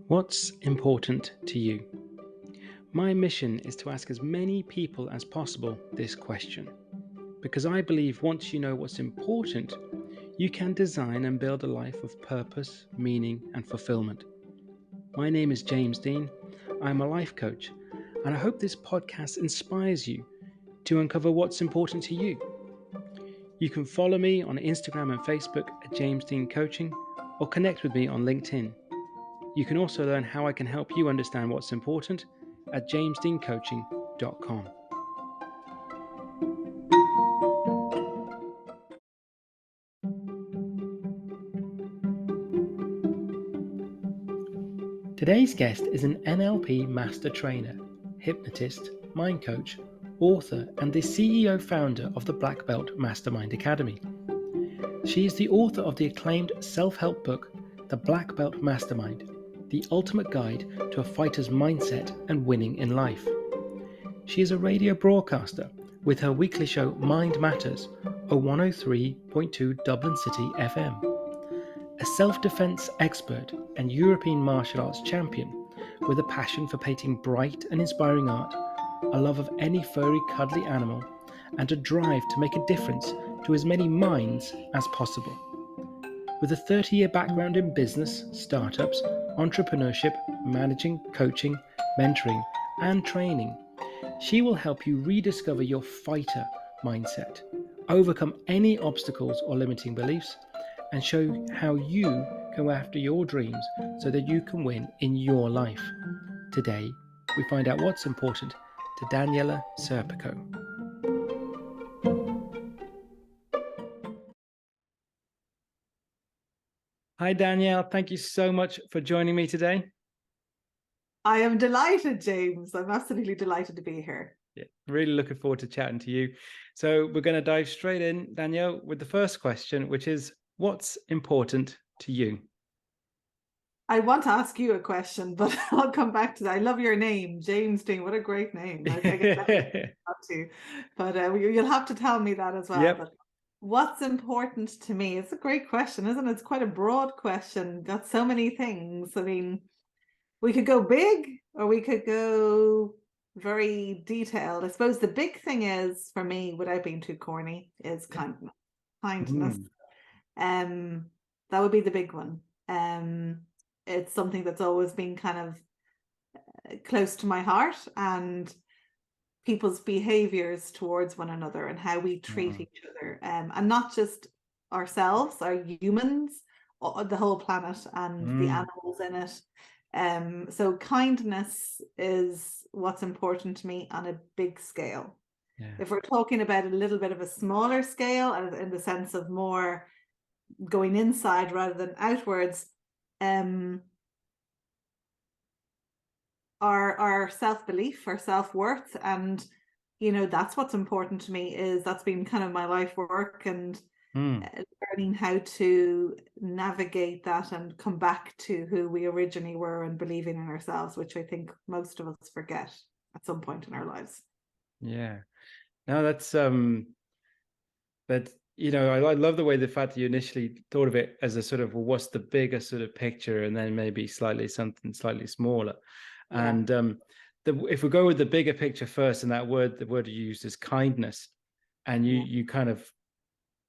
What's important to you? My mission is to ask as many people as possible this question, because I believe once you know what's important, you can design and build a life of purpose, meaning, and fulfillment. My name is James Dean. I'm a life coach, and I hope this podcast inspires you to uncover what's important to you. You can follow me on Instagram and Facebook at James Dean Coaching, or connect with me on LinkedIn. You can also learn how I can help you understand what's important at jamesdeancoaching.com. Today's guest is an NLP master trainer, hypnotist, mind coach, author, and the CEO founder of the BlackBelt MasterMind Academy. She is the author of the acclaimed self-help book, The BlackBelt MasterMind, the ultimate guide to a fighter's mindset and winning in life. She is a radio broadcaster with her weekly show MindMatters on 103.2 Dublin City FM, a self-defense expert and European martial arts champion with a passion for painting bright and inspiring art, a love of any furry cuddly animal, and a drive to make a difference to as many minds as possible. With a 30-year background in business, startups, entrepreneurship, managing, coaching, mentoring, and training, she will help you rediscover your fighter mindset, overcome any obstacles or limiting beliefs, and show how you go after your dreams so that you can win in your life. Today, we find out what's important to Daniela Serpico. Hi, Danielle. Thank you so much for joining me today. I am delighted, James. I'm absolutely delighted to be here. Yeah, really looking forward to chatting to you. So we're going to dive straight in, Danielle, with the first question, which is, what's important to you? I want to ask you a question, but I'll come back to that. I love your name, James Dean. What a great name. I guess but you'll have to tell me that as well. Yep. But what's important to me? It's a great question, isn't it? It's quite a broad question. Got so many things. I mean, we could go big or we could go very detailed. I suppose the big thing is, for me, without being too corny, is kindness. Kindness. That would be the big one. It's something that's always been kind of close to my heart, and people's behaviors towards one another and how we treat each other, and not just ourselves, our humans, the whole planet and the animals in it. So kindness is what's important to me on a big scale. Yeah. If we're talking about a little bit of a smaller scale, and in the sense of more going inside rather than outwards, our self-belief, our self-worth, and that's what's important to me. That's been kind of my life work, and learning how to navigate that and come back to who we originally were and believing in ourselves, which I think most of us forget at some point in our lives. Yeah, no, that's but I love the way, the fact that you initially thought of it as a sort of, well, what's the bigger sort of picture, and then maybe something slightly smaller. Yeah. And if we go with the bigger picture first, and the word you used is kindness, and you kind of,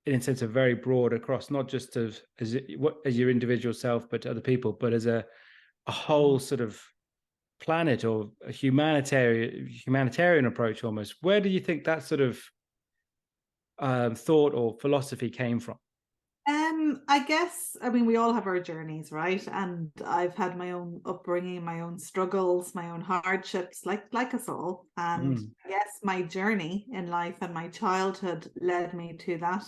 in a sense, are very broad across, not just as your individual self, but to other people, but as a whole sort of planet, or a humanitarian approach almost. Where do you think that sort of thought or philosophy came from? I guess, we all have our journeys, right? And I've had my own upbringing, my own struggles, my own hardships, like us all. And I guess my journey in life and my childhood led me to that.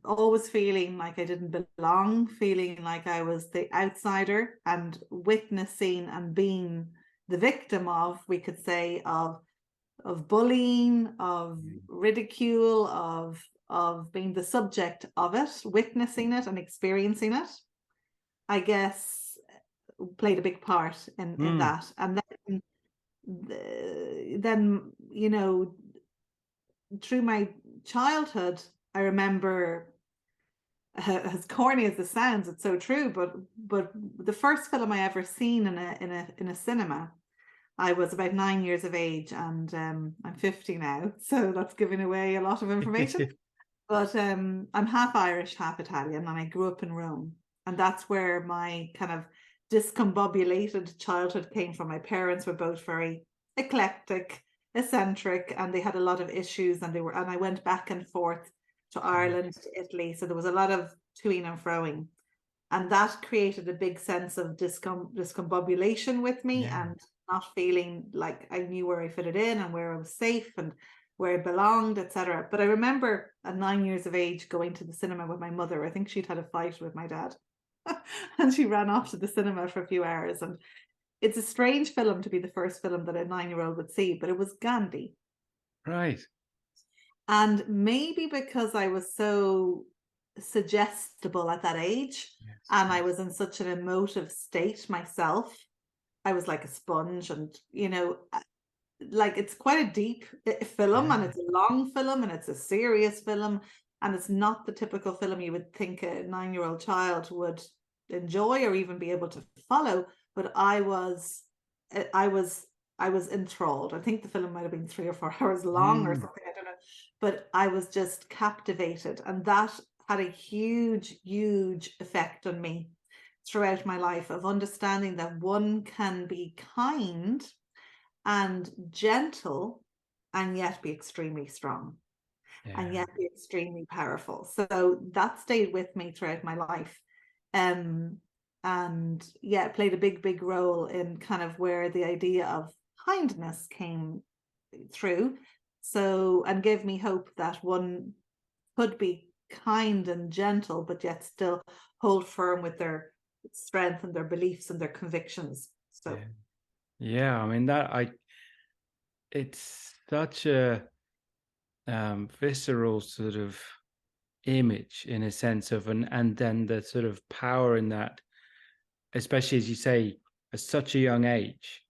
Always feeling like I didn't belong, feeling like I was the outsider, and witnessing and being the victim of, we could say, of bullying, of ridicule, of being the subject of it, witnessing it and experiencing it, I guess, played a big part in that. And then through my childhood, I remember as corny as this sounds, it's so true. But the first film I ever seen in a cinema, I was about 9 years of age, and I'm 50 now, so that's giving away a lot of information. But I'm half Irish, half Italian, and I grew up in Rome, and that's where my kind of discombobulated childhood came from. My parents were both very eclectic, eccentric, and they had a lot of issues, and I went back and forth to Ireland, to Italy, so there was a lot of toing and froing, and that created a big sense of discombobulation with me, and not feeling like I knew where I fitted in and where I was safe and where I belonged, etc. But I remember at 9 years of age going to the cinema with my mother. I think she'd had a fight with my dad and she ran off to the cinema for a few hours. And it's a strange film to be the first film that a 9-year-old would see, but it was Gandhi. Right. And maybe because I was so suggestible at that age, and I was in such an emotive state myself, I was like a sponge. And, like, it's quite a deep film, and it's a long film, and it's a serious film, and it's not the typical film you would think a 9-year-old child would enjoy or even be able to follow. But I was enthralled. I think the film might have been 3 or 4 hours long or something, I don't know, but I was just captivated, and that had a huge effect on me throughout my life, of understanding that one can be kind and gentle and yet be extremely strong, and yet be extremely powerful. So that stayed with me throughout my life. And it played a big role in kind of where the idea of kindness came through. So, and gave me hope that one could be kind and gentle, but yet still hold firm with their strength and their beliefs and their convictions. So I mean, it's such a visceral sort of image, in a sense of, and then the sort of power in that, especially as you say, at such a young age,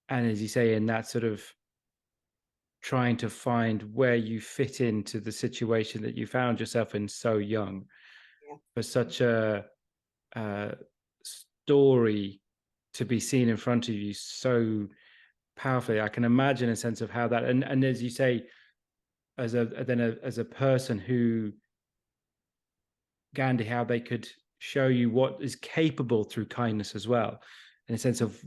and as you say, in that sort of trying to find where you fit into the situation that you found yourself in so young, for such a story to be seen in front of you so powerfully. I can imagine a sense of how that, and as you say, as a person who, Gandhi, how they could show you what is capable through kindness as well, in a sense of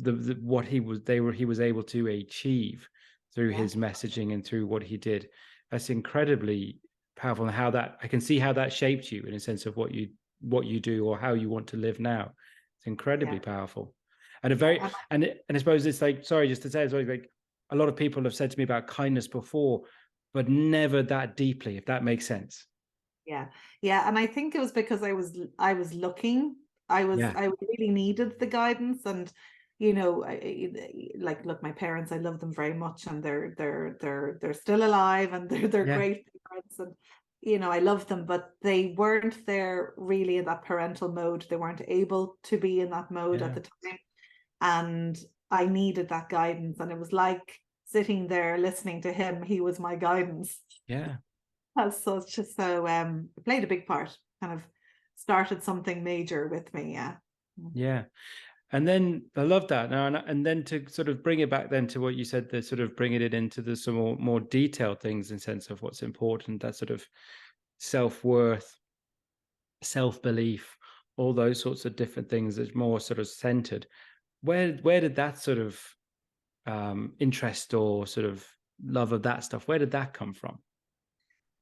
what he was able to achieve through his messaging and through what he did. That's incredibly powerful, and how that, I can see how that shaped you in a sense of what you do or how you want to live now. It's incredibly powerful. And and I suppose it's like, sorry, just to say as well, like, a lot of people have said to me about kindness before, but never that deeply, if that makes sense. Yeah. And I think it was because I was looking. I really needed the guidance, and look, my parents, I love them very much, and they're still alive, and they're great parents, and I love them, but they weren't there really in that parental mode. They weren't able to be in that mode at the time, and I needed that guidance, and it was like sitting there listening to him. He was my guidance. As such. So it played a big part, kind of started something major with me. And then I love that now, and then to sort of bring it back then to what you said, the sort of bringing it into the some more detailed things in sense of what's important, that sort of self-worth, self-belief, all those sorts of different things that's more sort of centered. Where did that sort of interest or sort of love of that stuff, where did that come from?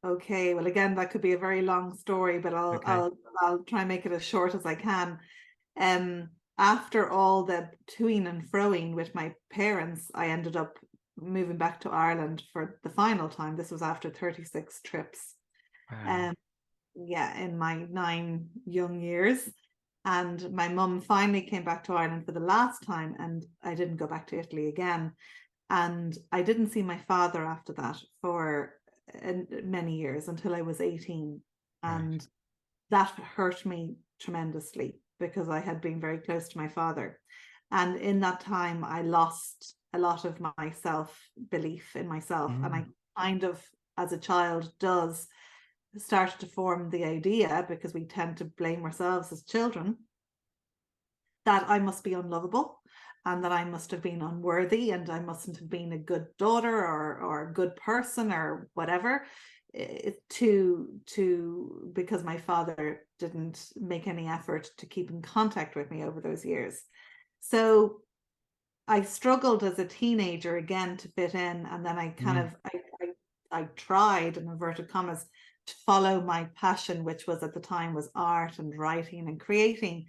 Okay, well, again, that could be a very long story, but I'll try and make it as short as I can. After all the toing and froing with my parents, I ended up moving back to Ireland for the final time. This was after 36 trips. Wow. In my 9 young years. And my mum finally came back to Ireland for the last time, and I didn't go back to Italy again. And I didn't see my father after that for many years, until I was 18. And that hurt me tremendously, because I had been very close to my father. And in that time, I lost a lot of my self-belief in myself. And I kind of, as a child does, started to form the idea, because we tend to blame ourselves as children, that I must be unlovable and that I must have been unworthy and I mustn't have been a good daughter or a good person or whatever, because my father didn't make any effort to keep in contact with me over those years. So I struggled as a teenager again to fit in, and then I kind of I tried, in inverted commas, to follow my passion, which was at the time was art and writing and creating.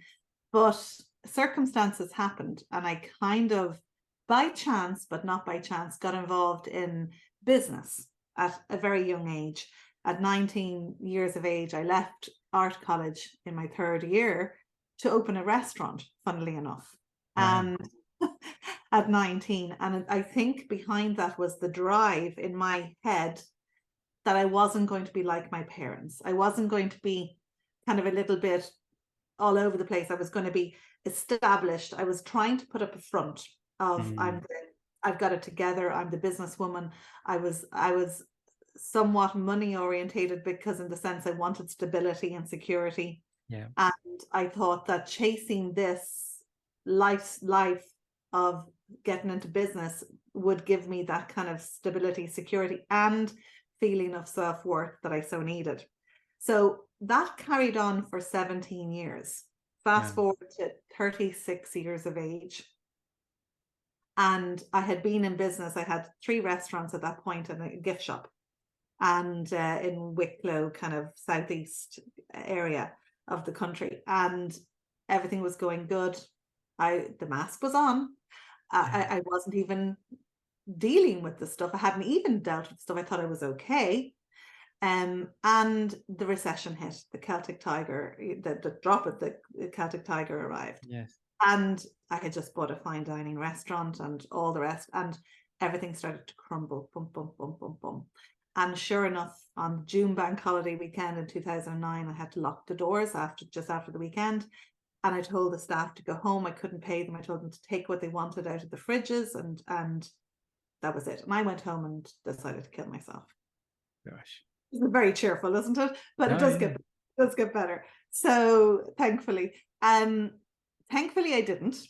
But circumstances happened, and I kind of, by chance, but not by chance, got involved in business at a very young age. At 19 years of age, I left art college in my third year to open a restaurant, funnily enough. Wow. And at 19, and I think behind that was the drive in my head that I wasn't going to be like my parents. I wasn't going to be kind of a little bit all over the place. I was going to be established. I was trying to put up a front of I've got it together. I'm the businesswoman. I was somewhat money orientated, because in the sense I wanted stability and security. Yeah. And I thought that chasing this life of getting into business would give me that kind of stability, security, and feeling of self-worth that I so needed. So that carried on for 17 years. Fast forward to 36 years of age. And I had been in business. I had 3 restaurants at that point and a gift shop. And in Wicklow, kind of southeast area of the country. And everything was going good. The mask was on. I wasn't even dealing with the stuff. I hadn't even dealt with stuff. I thought I was okay. And the recession hit. The Celtic Tiger, the drop of the Celtic Tiger arrived. Yes. And I had just bought a fine dining restaurant and all the rest, and everything started to crumble. Boom, boom, boom, boom, boom. And sure enough, on June bank holiday weekend in 2009, I had to lock the doors just after the weekend. And I told the staff to go home. I couldn't pay them. I told them to take what they wanted out of the fridges, and that was it. And I went home and decided to kill myself. Gosh. It's very cheerful, isn't it? But it does get better. So thankfully I didn't.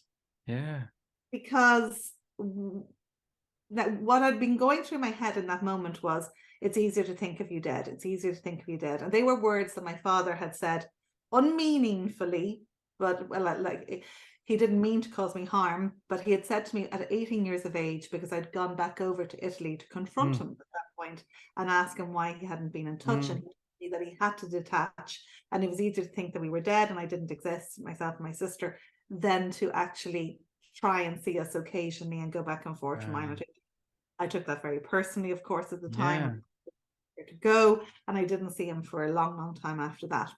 Yeah. Because what I'd been going through my head in that moment was, it's easier to think of you dead. It's easier to think of you dead. And they were words that my father had said unmeaningfully, but like he didn't mean to cause me harm, but he had said to me at 18 years of age, because I'd gone back over to Italy to confront him at that point and ask him why he hadn't been in touch. And he told me that he had to detach, and it was easier to think that we were dead and I didn't exist, myself and my sister, than to actually try and see us occasionally and go back and forth from mine. I took that very personally, of course, at the time. To go, and I didn't see him for a long time after that.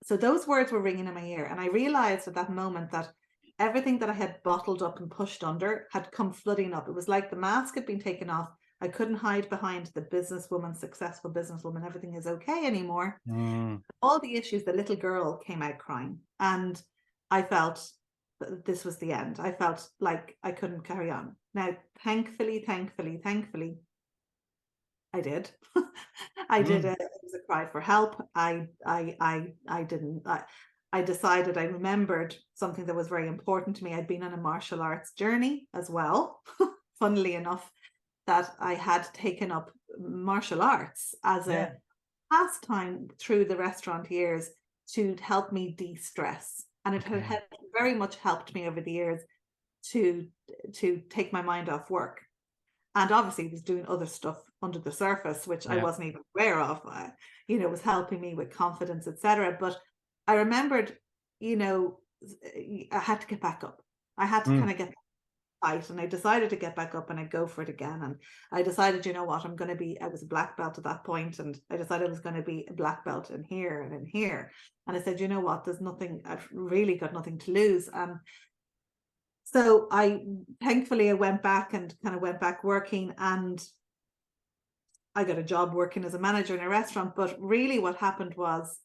So those words were ringing in my ear, and I realized at that moment that everything that I had bottled up and pushed under had come flooding up. It was like the mask had been taken off. I couldn't hide behind the businesswoman, successful businesswoman, everything is okay anymore. All the issues, the little girl came out crying, and I felt that this was the end. I felt like I couldn't carry on. Now, thankfully, I did. I did. It was a cry for help. I decided, I remembered something that was very important to me. I'd been on a martial arts journey as well, funnily enough, that I had taken up martial arts as a pastime through the restaurant years to help me de-stress. And it had very much helped me over the years to take my mind off work. And obviously he was doing other stuff under the surface, which I wasn't even aware of, was helping me with confidence, etc. But I remembered, I had to get back up. I had to kind of get fight, and I decided to get back up and I'd go for it again. And I decided, you know what, I was a black belt at that point, and I decided I was going to be a black belt in here and in here. And I said, you know what, I've really got nothing to lose. So thankfully I went back working, and I got a job working as a manager in a restaurant. But really what happened was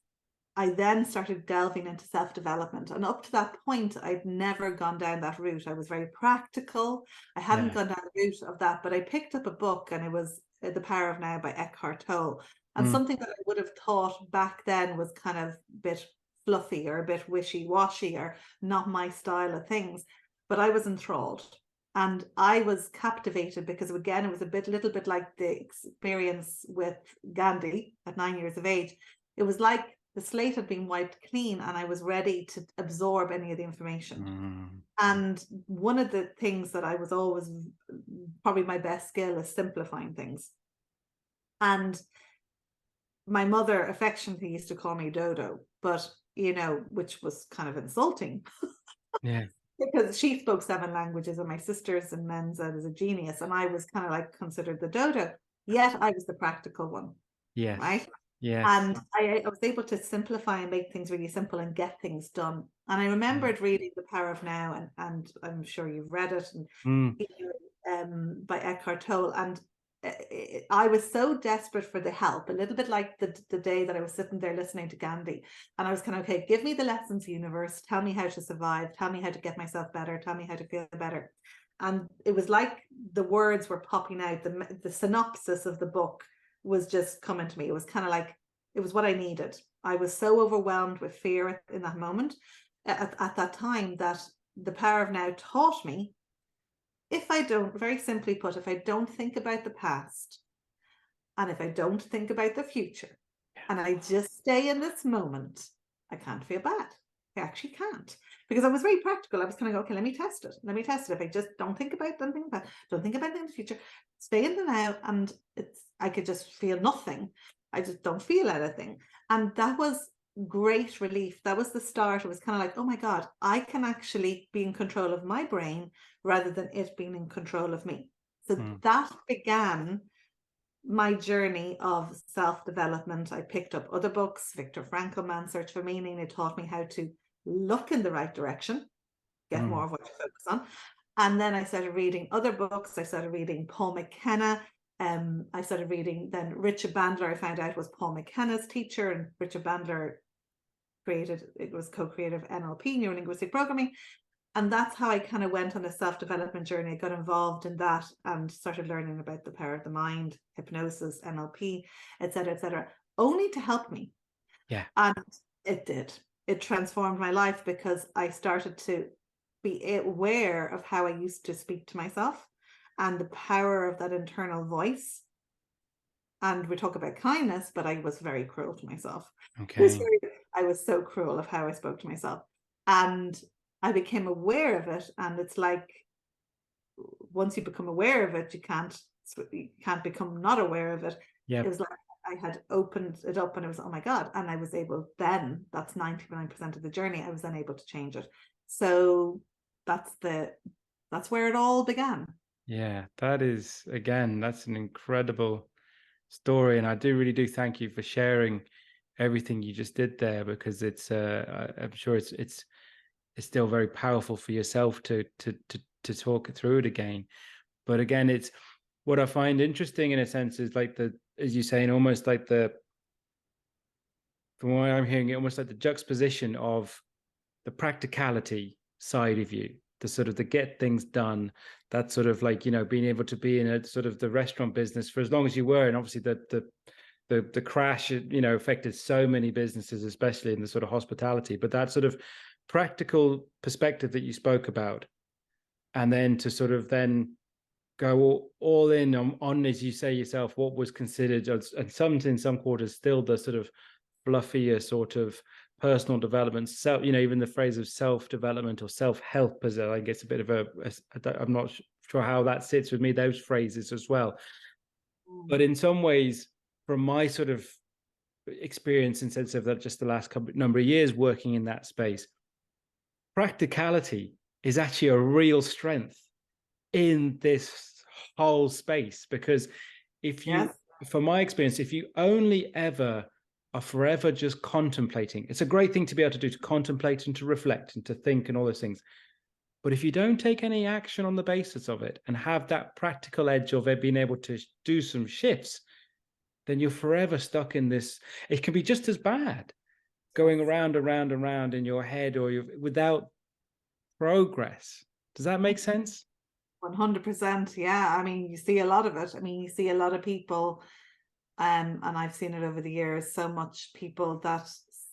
I then started delving into self-development. And up to that point, I'd never gone down that route. I was very practical. I hadn't gone down the route of that, but I picked up a book, and it was The Power of Now by Eckhart Tolle. And something that I would have thought back then was kind of a bit fluffy or a bit wishy-washy or not my style of things. But I was enthralled and I was captivated because, again, it was a little bit like the experience with Gandhi at 9 years of age. It was like the slate had been wiped clean and I was ready to absorb any of the information. And one of the things that I was always, probably my best skill, is simplifying things. And my mother affectionately used to call me Dodo, but, you know, which was kind of insulting. Yeah. Because she spoke 7 languages and my sisters and Menza was a genius. And I was kind of like considered the Dodo, yet I was the practical one. Yes. Right. Yes. And I was able to simplify and make things really simple and get things done. And I remembered reading The Power of Now, and I'm sure you've read it, and by Eckhart Tolle. And I was so desperate for the help, a little bit like the day that I was sitting there listening to Gandhi. And I was kind of, okay, give me the lessons, universe. Tell me how to survive. Tell me how to get myself better. Tell me how to feel better. And it was like the words were popping out. The synopsis of the book was just coming to me. It was kind of like, it was what I needed. I was so overwhelmed with fear in that moment, at that time, that The Power of Now taught me, if I don't, very simply put, if I don't think about the past and if I don't think about the future and I just stay in this moment, I can't feel bad. I actually can't, because I was very practical. I was kind of, okay, let me test it. Let me test it. If I just don't think about it, don't think about it in the future, stay in the now, and I could just feel nothing. I just don't feel anything. And that was great relief. That was the start. It was kind of like, oh my God, I can actually be in control of my brain rather than it being in control of me. So that began my journey of self-development. I picked up other books, Viktor Frankl, Man's Search for Meaning. It taught me how to look in the right direction, get more of what you focus on. And then I started reading other books. I started reading Paul McKenna. I started reading then Richard Bandler. I found out was Paul McKenna's teacher, and Richard Bandler was co-creator of NLP, neuro-linguistic programming. And that's how I kind of went on a self-development journey. I got involved in that and started learning about the power of the mind, hypnosis, NLP, etc., only to help me. Yeah. And it did. It transformed my life because I started to be aware of how I used to speak to myself and the power of that internal voice. And we talk about kindness, but I was very cruel to myself. Okay. I was so cruel of how I spoke to myself. And I became aware of it. And it's like, once you become aware of it, you can't become not aware of it. Yep. It was like I had opened it up and it was, oh my God. And I was able then, that's 99% of the journey, I was then able to change it. So that's where it all began. Yeah, that is, again, that's an incredible story. And I really do thank you for sharing everything you just did there, because it's I'm sure it's still very powerful for yourself to talk it through it again. But again, it's what I find interesting in a sense is like as you say, almost like from what I'm hearing, almost like the juxtaposition of the practicality side of you, the sort of the get things done, that sort of like, being able to be in a sort of the restaurant business for as long as you were. And obviously the crash, affected so many businesses, especially in the sort of hospitality, but that sort of practical perspective that you spoke about, and then to sort of then go all in on, as you say yourself, what was considered, and in some quarters still the sort of fluffier sort of personal development, even the phrase of self-development or self-help, as I guess a bit of I'm not sure how that sits with me, those phrases as well. But in some ways, from my sort of experience and sense of that, just the last number of years working in that space, practicality is actually a real strength in this whole space, because from my experience, if you only ever are forever just contemplating, it's a great thing to be able to do, to contemplate and to reflect and to think and all those things. But if you don't take any action on the basis of it and have that practical edge of it being able to do some shifts, then you're forever stuck in this. It can be just as bad going around in your head, or without progress. Does that make sense? 100%. Yeah. I mean, you see a lot of it. I mean, you see a lot of people. And I've seen it over the years, so much people that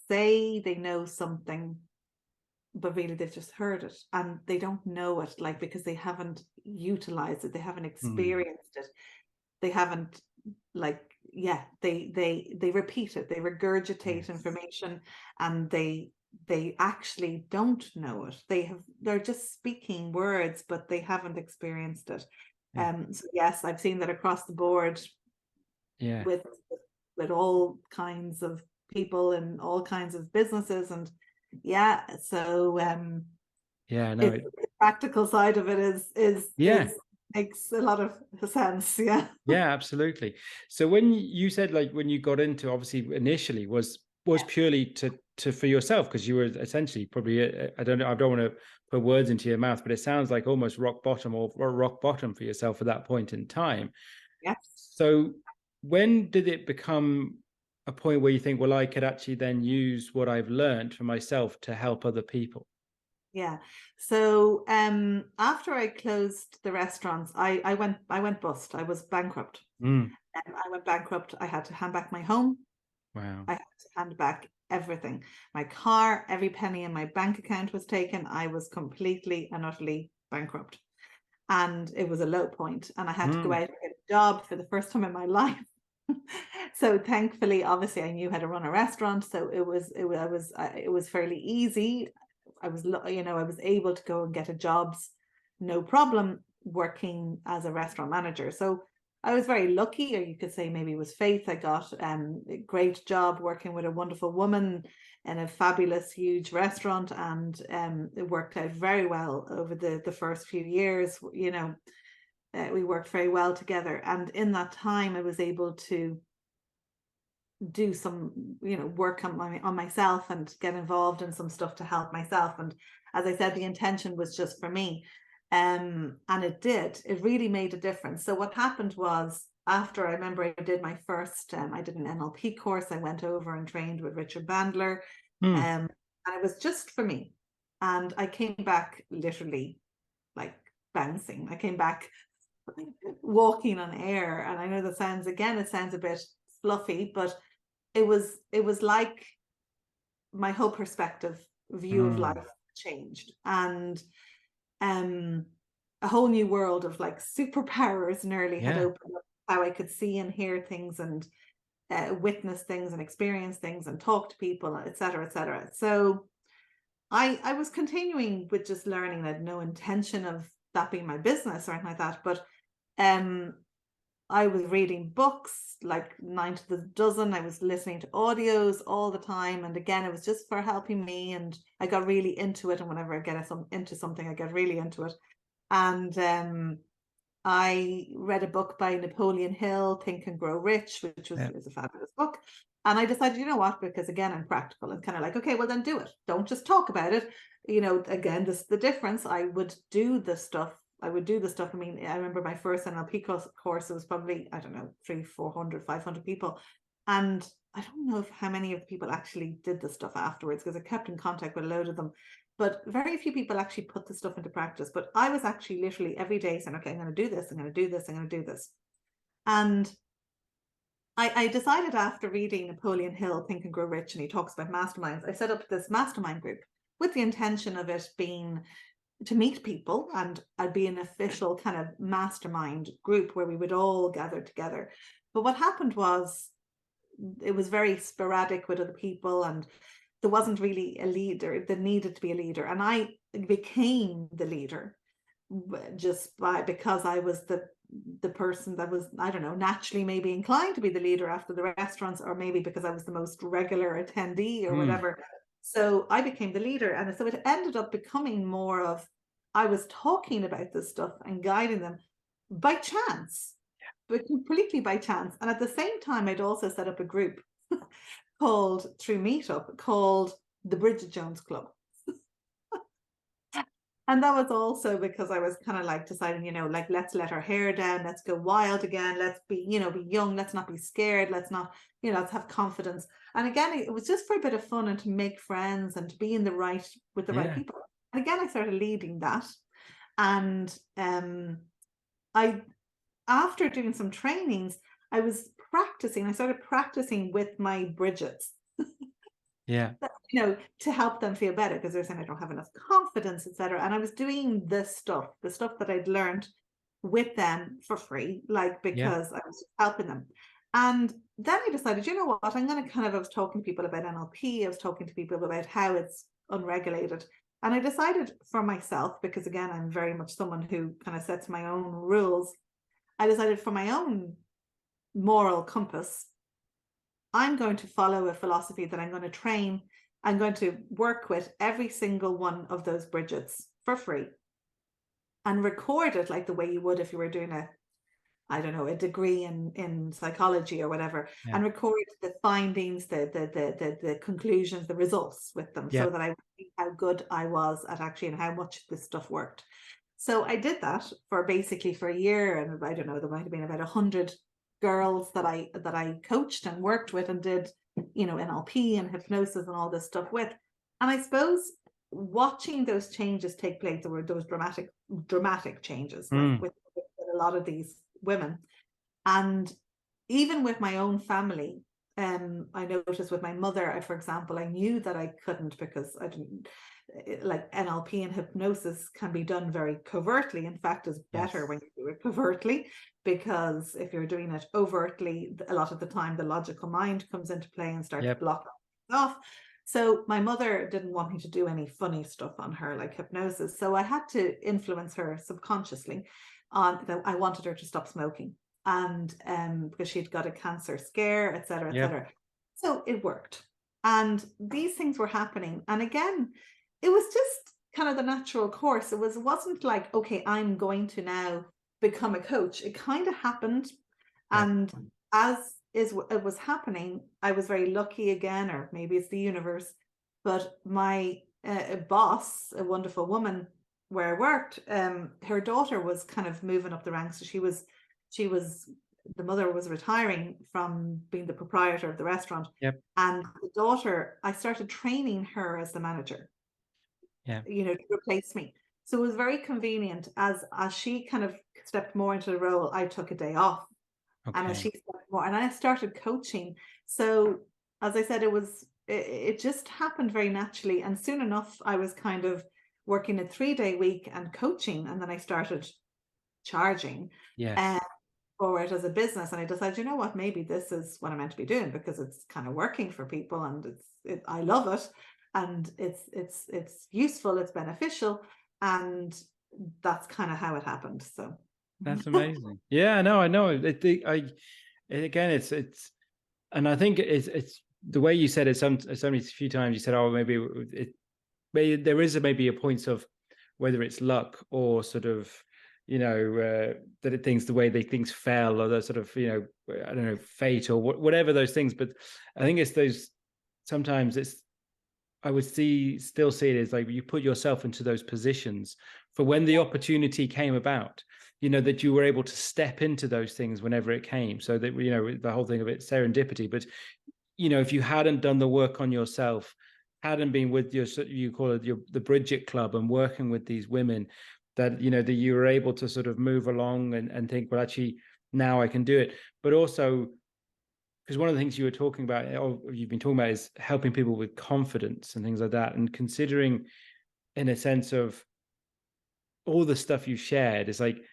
say they know something, but really they've just heard it and they don't know it, like, because they haven't utilized it, they haven't experienced it, they haven't, like, they repeat it, they regurgitate information, and they actually don't know it. They're just speaking words, but they haven't experienced it. So yes, I've seen that across the board, with all kinds of people and all kinds of businesses. And so the practical side of it is makes a lot of sense. Absolutely. So when you said, like, when you got into, obviously initially was purely to for yourself, because you were essentially probably, I don't know, I don't want to put words into your mouth, but it sounds like almost rock bottom or rock bottom for yourself at that point in time. So when did it become a point where you think, well, I could actually then use what I've learned for myself to help other people? So after I closed the restaurants, I went bust. I was bankrupt. I went bankrupt. I had to hand back my home. Wow. I had to hand back everything. My car, every penny in my bank account was taken. I was completely and utterly bankrupt. And it was a low point. And I had to go out and get a job for the first time in my life. So thankfully, obviously, I knew how to run a restaurant. So it was fairly easy. I was able to go and get a jobs, no problem, working as a restaurant manager. So I was very lucky, or you could say maybe it was faith. I got a great job working with a wonderful woman in a fabulous, huge restaurant, and it worked out very well over the first few years. We worked very well together, and in that time, I was able to do some work on myself and get involved in some stuff to help myself. And as I said, the intention was just for me, and it really made a difference. So what happened was, after, I remember I did my first I did an NLP course. I went over and trained with Richard Bandler, and it was just for me, and I came back literally like bouncing. I came back walking on air. And I know it sounds a bit fluffy, but it was like my whole perspective, view of life changed, and a whole new world of like superpowers nearly had opened up, how I could see and hear things, and witness things, and experience things, and talk to people, etc., etc. So I was continuing with just learning. I had no intention of that being my business or anything like that, but I was reading books, like 9 to the dozen. I was listening to audios all the time. And again, it was just for helping me. And I got really into it. And whenever I get into something, I get really into it. And I read a book by Napoleon Hill, Think and Grow Rich, which was a fabulous book. And I decided, you know what, because again, I'm practical and kind of like, okay, well then do it. Don't just talk about it. Again, this the difference. I would do the stuff. I mean, I remember my first NLP course, it was probably, I don't know, 300, 400, 500 people. And I don't know how many of the people actually did the stuff afterwards, because I kept in contact with a load of them. But very few people actually put the stuff into practice. But I was actually literally every day saying, okay, I'm going to do this, I'm going to do this, I'm going to do this. And I decided, after reading Napoleon Hill, Think and Grow Rich, and he talks about masterminds, I set up this mastermind group with the intention of it being to meet people, and I'd be an official kind of mastermind group where we would all gather together. But what happened was, it was very sporadic with other people, and there wasn't really a leader. There needed to be a leader, and I became the leader just because I was the person that was, I don't know, naturally maybe inclined to be the leader after the restaurants, or maybe because I was the most regular attendee or whatever. So I became the leader. And so it ended up becoming more of, I was talking about this stuff and guiding them by chance, but completely by chance. And at the same time, I'd also set up a group called, through Meetup, called the Bridget Jones Club. And that was also because I was kind of like deciding, like, let's let our hair down, let's go wild again, let's be, be young, let's not be scared, let's not, let's have confidence. And again, it was just for a bit of fun and to make friends and to be with the right people. And again, I started leading that. And after doing some trainings, I was I started practicing with my Bridgets, Yeah. to help them feel better, because they're saying I don't have enough confidence, etc. And I was doing the stuff that I'd learned with them for free, like, Yeah. because I was helping them. And then I decided, you know what, I'm going to I was talking to people about NLP, I was talking to people about how it's unregulated. And I decided for myself, because again, I'm very much someone who kind of sets my own rules. I decided for my own moral compass, I'm going to follow a philosophy that I'm going to train. I'm going to work with every single one of those Bridgets for free and record it like the way you would if you were doing a degree in psychology or whatever, and record the findings, the conclusions, the results with them, so that I would see how good I was at actually and how much this stuff worked. So I did that for a year, and I don't know, there might have been about 100 girls that I coached and worked with and did, NLP and hypnosis and all this stuff with. And I suppose watching those changes take place, there were those dramatic changes, like with a lot of these women. And even with my own family, I noticed with my mother, for example, I knew that I couldn't, because I didn't, like, NLP and hypnosis can be done very covertly. In fact, it's better when you do it covertly, because if you're doing it overtly, a lot of the time the logical mind comes into play and starts to block off. So my mother didn't want me to do any funny stuff on her, like hypnosis. So I had to influence her subconsciously on that I wanted her to stop smoking, and because she'd got a cancer scare, etc., etc. So it worked, and these things were happening. And again, it was just kind of the natural course. It wasn't like, okay, I'm going to now become a coach. It kind of happened, and as it was happening, I was very lucky again, or maybe it's the universe, but my boss, a wonderful woman where I worked, her daughter was kind of moving up the ranks. So the mother was retiring from being the proprietor of the restaurant, and the daughter, I started training her as the manager, to replace me. So it was very convenient. As she kind of stepped more into the role, I took a day off. And as she stepped more, and I started coaching. So as I said, it just happened very naturally. And soon enough, I was kind of working a 3-day week and coaching. And then I started charging for it as a business. And I decided, you know what, maybe this is what I'm meant to be doing, because it's kind of working for people, and I love it, and it's useful, it's beneficial. And that's kind of how it happened. So that's amazing. I know. Again, it's, and I think it's the way you said it. So many few times you said, oh, maybe there is maybe a point of whether it's luck or sort of, that things, the way things fell, or the sort of, I don't know, fate or whatever those things. But I think it's those, sometimes I would still see it as like you put yourself into those positions for when the opportunity came about, that you were able to step into those things whenever it came. So that, the whole thing of it, serendipity. But, if you hadn't done the work on yourself, hadn't been with you call it the Bridget Club, and working with these women, that, that you were able to sort of move along and think, well, actually, now I can do it. But also, because one of the things you were talking about, or you've been talking about, is helping people with confidence and things like that. And considering, in a sense of all the stuff you shared, is like,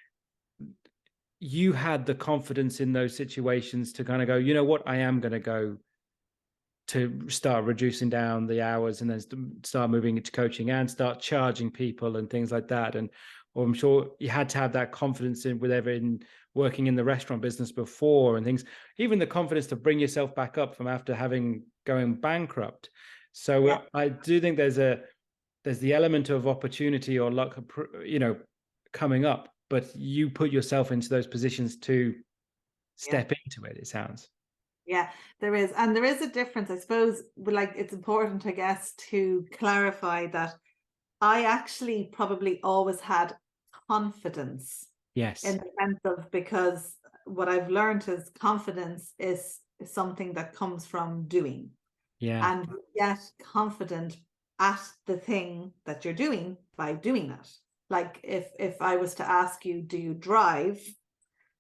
you had the confidence in those situations to kind of go, you know what, I am going to go to start reducing down the hours, and then start moving into coaching and start charging people and things like that. Or I'm sure you had to have that confidence in working in the restaurant business before, and things, even the confidence to bring yourself back up from after going bankrupt. So I do think there's the element of opportunity or luck, coming up, but you put yourself into those positions to step into it, it sounds. Yeah, there is. And there is a difference, I suppose. Like, it's important, I guess, to clarify that I actually probably always had confidence. Yes. In the sense of, because what I've learned is confidence is something that comes from doing. Yeah. And you get confident at the thing that you're doing by doing it. Like, if I was to ask you, do you drive?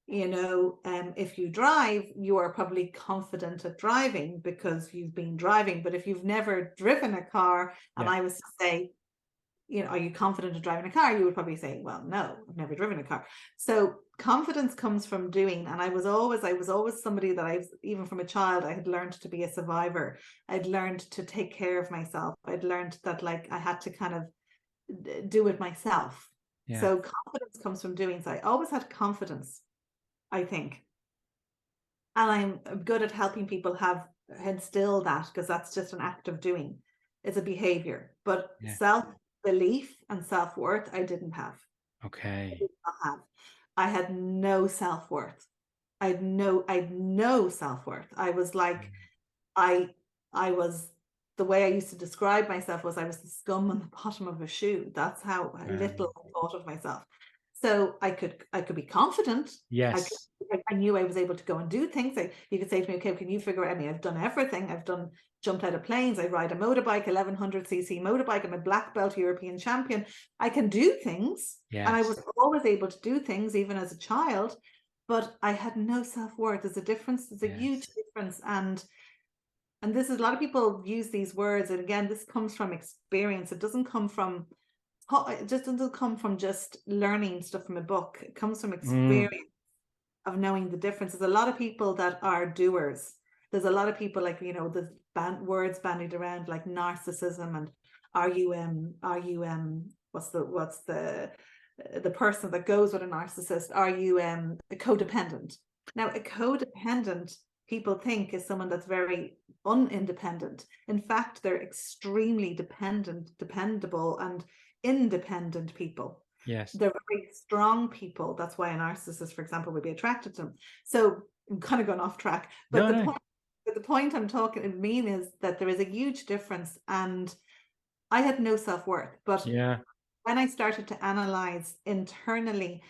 If you drive, you are probably confident at driving because you've been driving. But if you've never driven a car, and I was to say, are you confident at driving a car? You would probably say, well, no, I've never driven a car. So confidence comes from doing. And I was always somebody that even from a child, I had learned to be a survivor. I'd learned to take care of myself. I'd learned that I had to kind of do it myself. Yeah. So confidence comes from doing. So I always had confidence, I think. And I'm good at helping people instill that, because that's just an act of doing. It's a behavior. But self-belief and self-worth, I didn't have. Okay. I did not have. I had no self-worth. I'd no self-worth. I was like, I was, the way I used to describe myself was I was the scum on the bottom of a shoe. That's how little I thought of myself. So I could be confident. Yes. I knew I was able to go and do things. You could say to me, okay, can you figure out? I mean, I've done everything. Jumped out of planes. I ride a motorbike, 1100cc motorbike. I'm a black belt European champion. I can do things. Yes. And I was always able to do things, even as a child, but I had no self-worth. There's a difference. There's a huge difference. And this is, a lot of people use these words. And again, this comes from experience. It doesn't come from, just learning stuff from a book. It comes from experience of knowing the difference. There's a lot of people that are doers. There's a lot of people there's words bandied around like narcissism and what's the person that goes with a narcissist? Are you a codependent? Now, a codependent, people think, is someone that's very unindependent. In fact, they're extremely dependable and independent people. Yes. They're very strong people. That's why a narcissist, for example, would be attracted to them. So I'm kind of going off track. But the point I'm mean is that there is a huge difference. And I had no self-worth. But when I started to analyze internally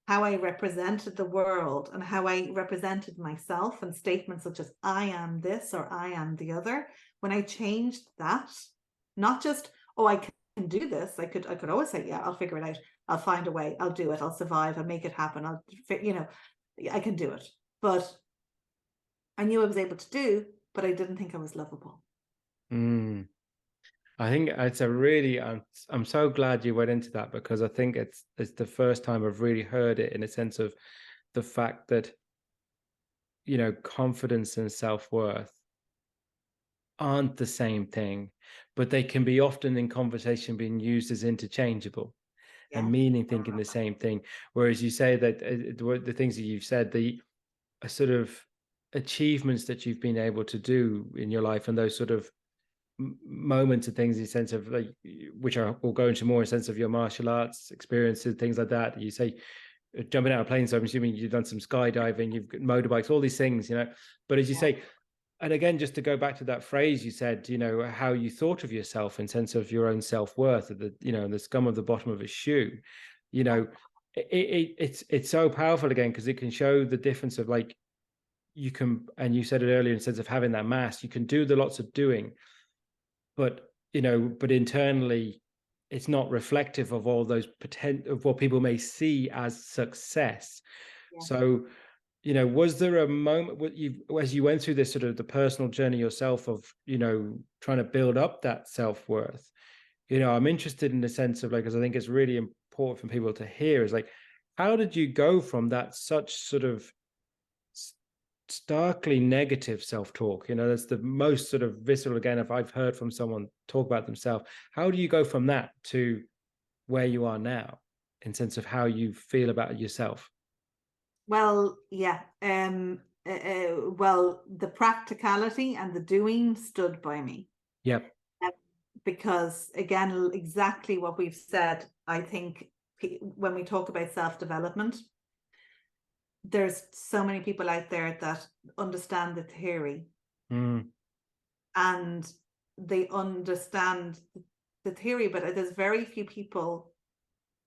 how I represented the world and how I represented myself, and statements such as I am this or I am the other, when I changed that, not just, oh, I can do this. I could always say, yeah, I'll figure it out. I'll find a way. I'll do it. I'll survive. I'll make it happen. I can do it. But I knew I was able to do, but I didn't think I was lovable. I think it's I'm so glad you went into that, because I think it's the first time I've really heard it, in a sense of the fact that, confidence and self-worth aren't the same thing, but they can be often in conversation being used as interchangeable and meaning thinking the same thing. Whereas you say that the things that you've said, the sort of achievements that you've been able to do in your life, and those sort of moments and things, in the sense of which will go into more in sense of your martial arts experiences, things like that. You say jumping out of planes, so I'm assuming you've done some skydiving, you've got motorbikes, all these things, but as you say, and again, just to go back to that phrase you said, how you thought of yourself in sense of your own self-worth, the scum of the bottom of a shoe, it's so powerful, again, because it can show the difference of you can, and you said it earlier, in the sense of having that mass, you can do the lots of doing, but internally it's not reflective of all those of what people may see as success. So was there a moment as you went through this sort of the personal journey yourself of trying to build up that self-worth, I'm interested in the sense of because I think it's really important for people to hear, is how did you go from that such sort of starkly negative self-talk, that's the most sort of visceral, again, if I've heard from someone talk about themselves, how do you go from that to where you are now, in sense of how you feel about yourself? Well, well, the practicality and the doing stood by me. Yep. Because again, exactly what we've said, I think when we talk about self-development, there's so many people out there that understand the theory and they understand the theory, but there's very few people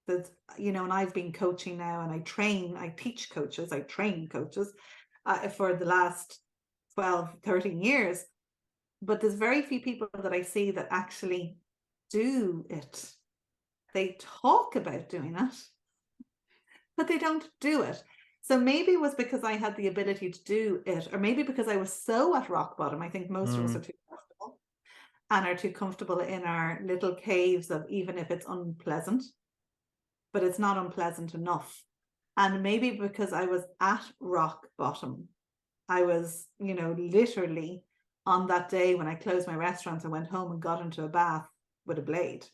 that, and I've been coaching now, and I teach coaches, I train coaches for the last 12, 13 years, but there's very few people that I see that actually do it. They talk about doing it, but they don't do it. So maybe it was because I had the ability to do it, or maybe because I was so at rock bottom. I think most of us are too comfortable and are too comfortable in our little caves of, even if it's unpleasant, but it's not unpleasant enough. And maybe because I was at rock bottom, I was, literally on that day when I closed my restaurant, I went home and got into a bath with a blade.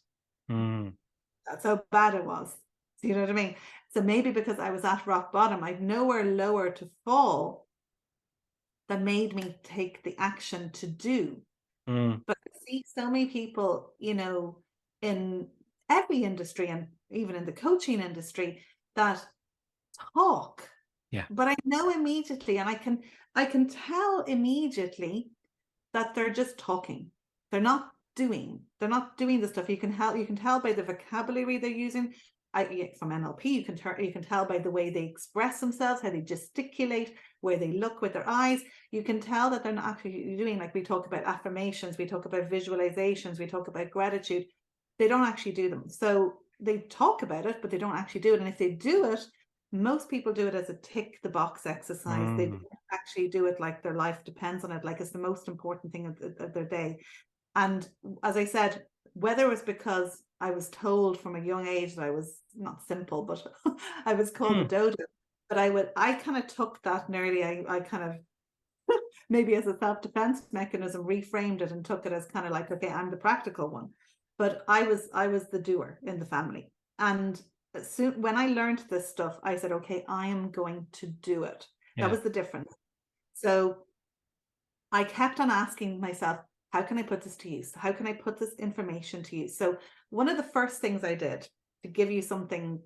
That's how bad it was. Do you know what I mean? So maybe because I was at rock bottom, I'd nowhere lower to fall that made me take the action to do. But I see so many people, in every industry and even in the coaching industry, that talk. Yeah. But I know immediately, and I can tell immediately that they're just talking. They're not doing the stuff. You can tell by the vocabulary they're using. From NLP, you can tell by the way they express themselves, how they gesticulate, where they look with their eyes. You can tell that they're not actually doing, like, we talk about affirmations, we talk about visualizations, we talk about gratitude. They don't actually do them. So they talk about it, but they don't actually do it. And if they do it, most people do it as a tick the box exercise. They don't actually do it like their life depends on it, like it's the most important thing of their day. And as I said, whether it was because I was told from a young age that I was not simple, but I was called a dodo, but I kind of took that nearly, I kind of maybe as a self-defense mechanism reframed it and took it as kind of like, okay, I'm the practical one. But I was the doer in the family. And soon, when I learned this stuff, I said, okay, I am going to do it. That was the difference. So I kept on asking myself, how can I put this to use? How can I put this information to use? So one of the first things I did, to give you something,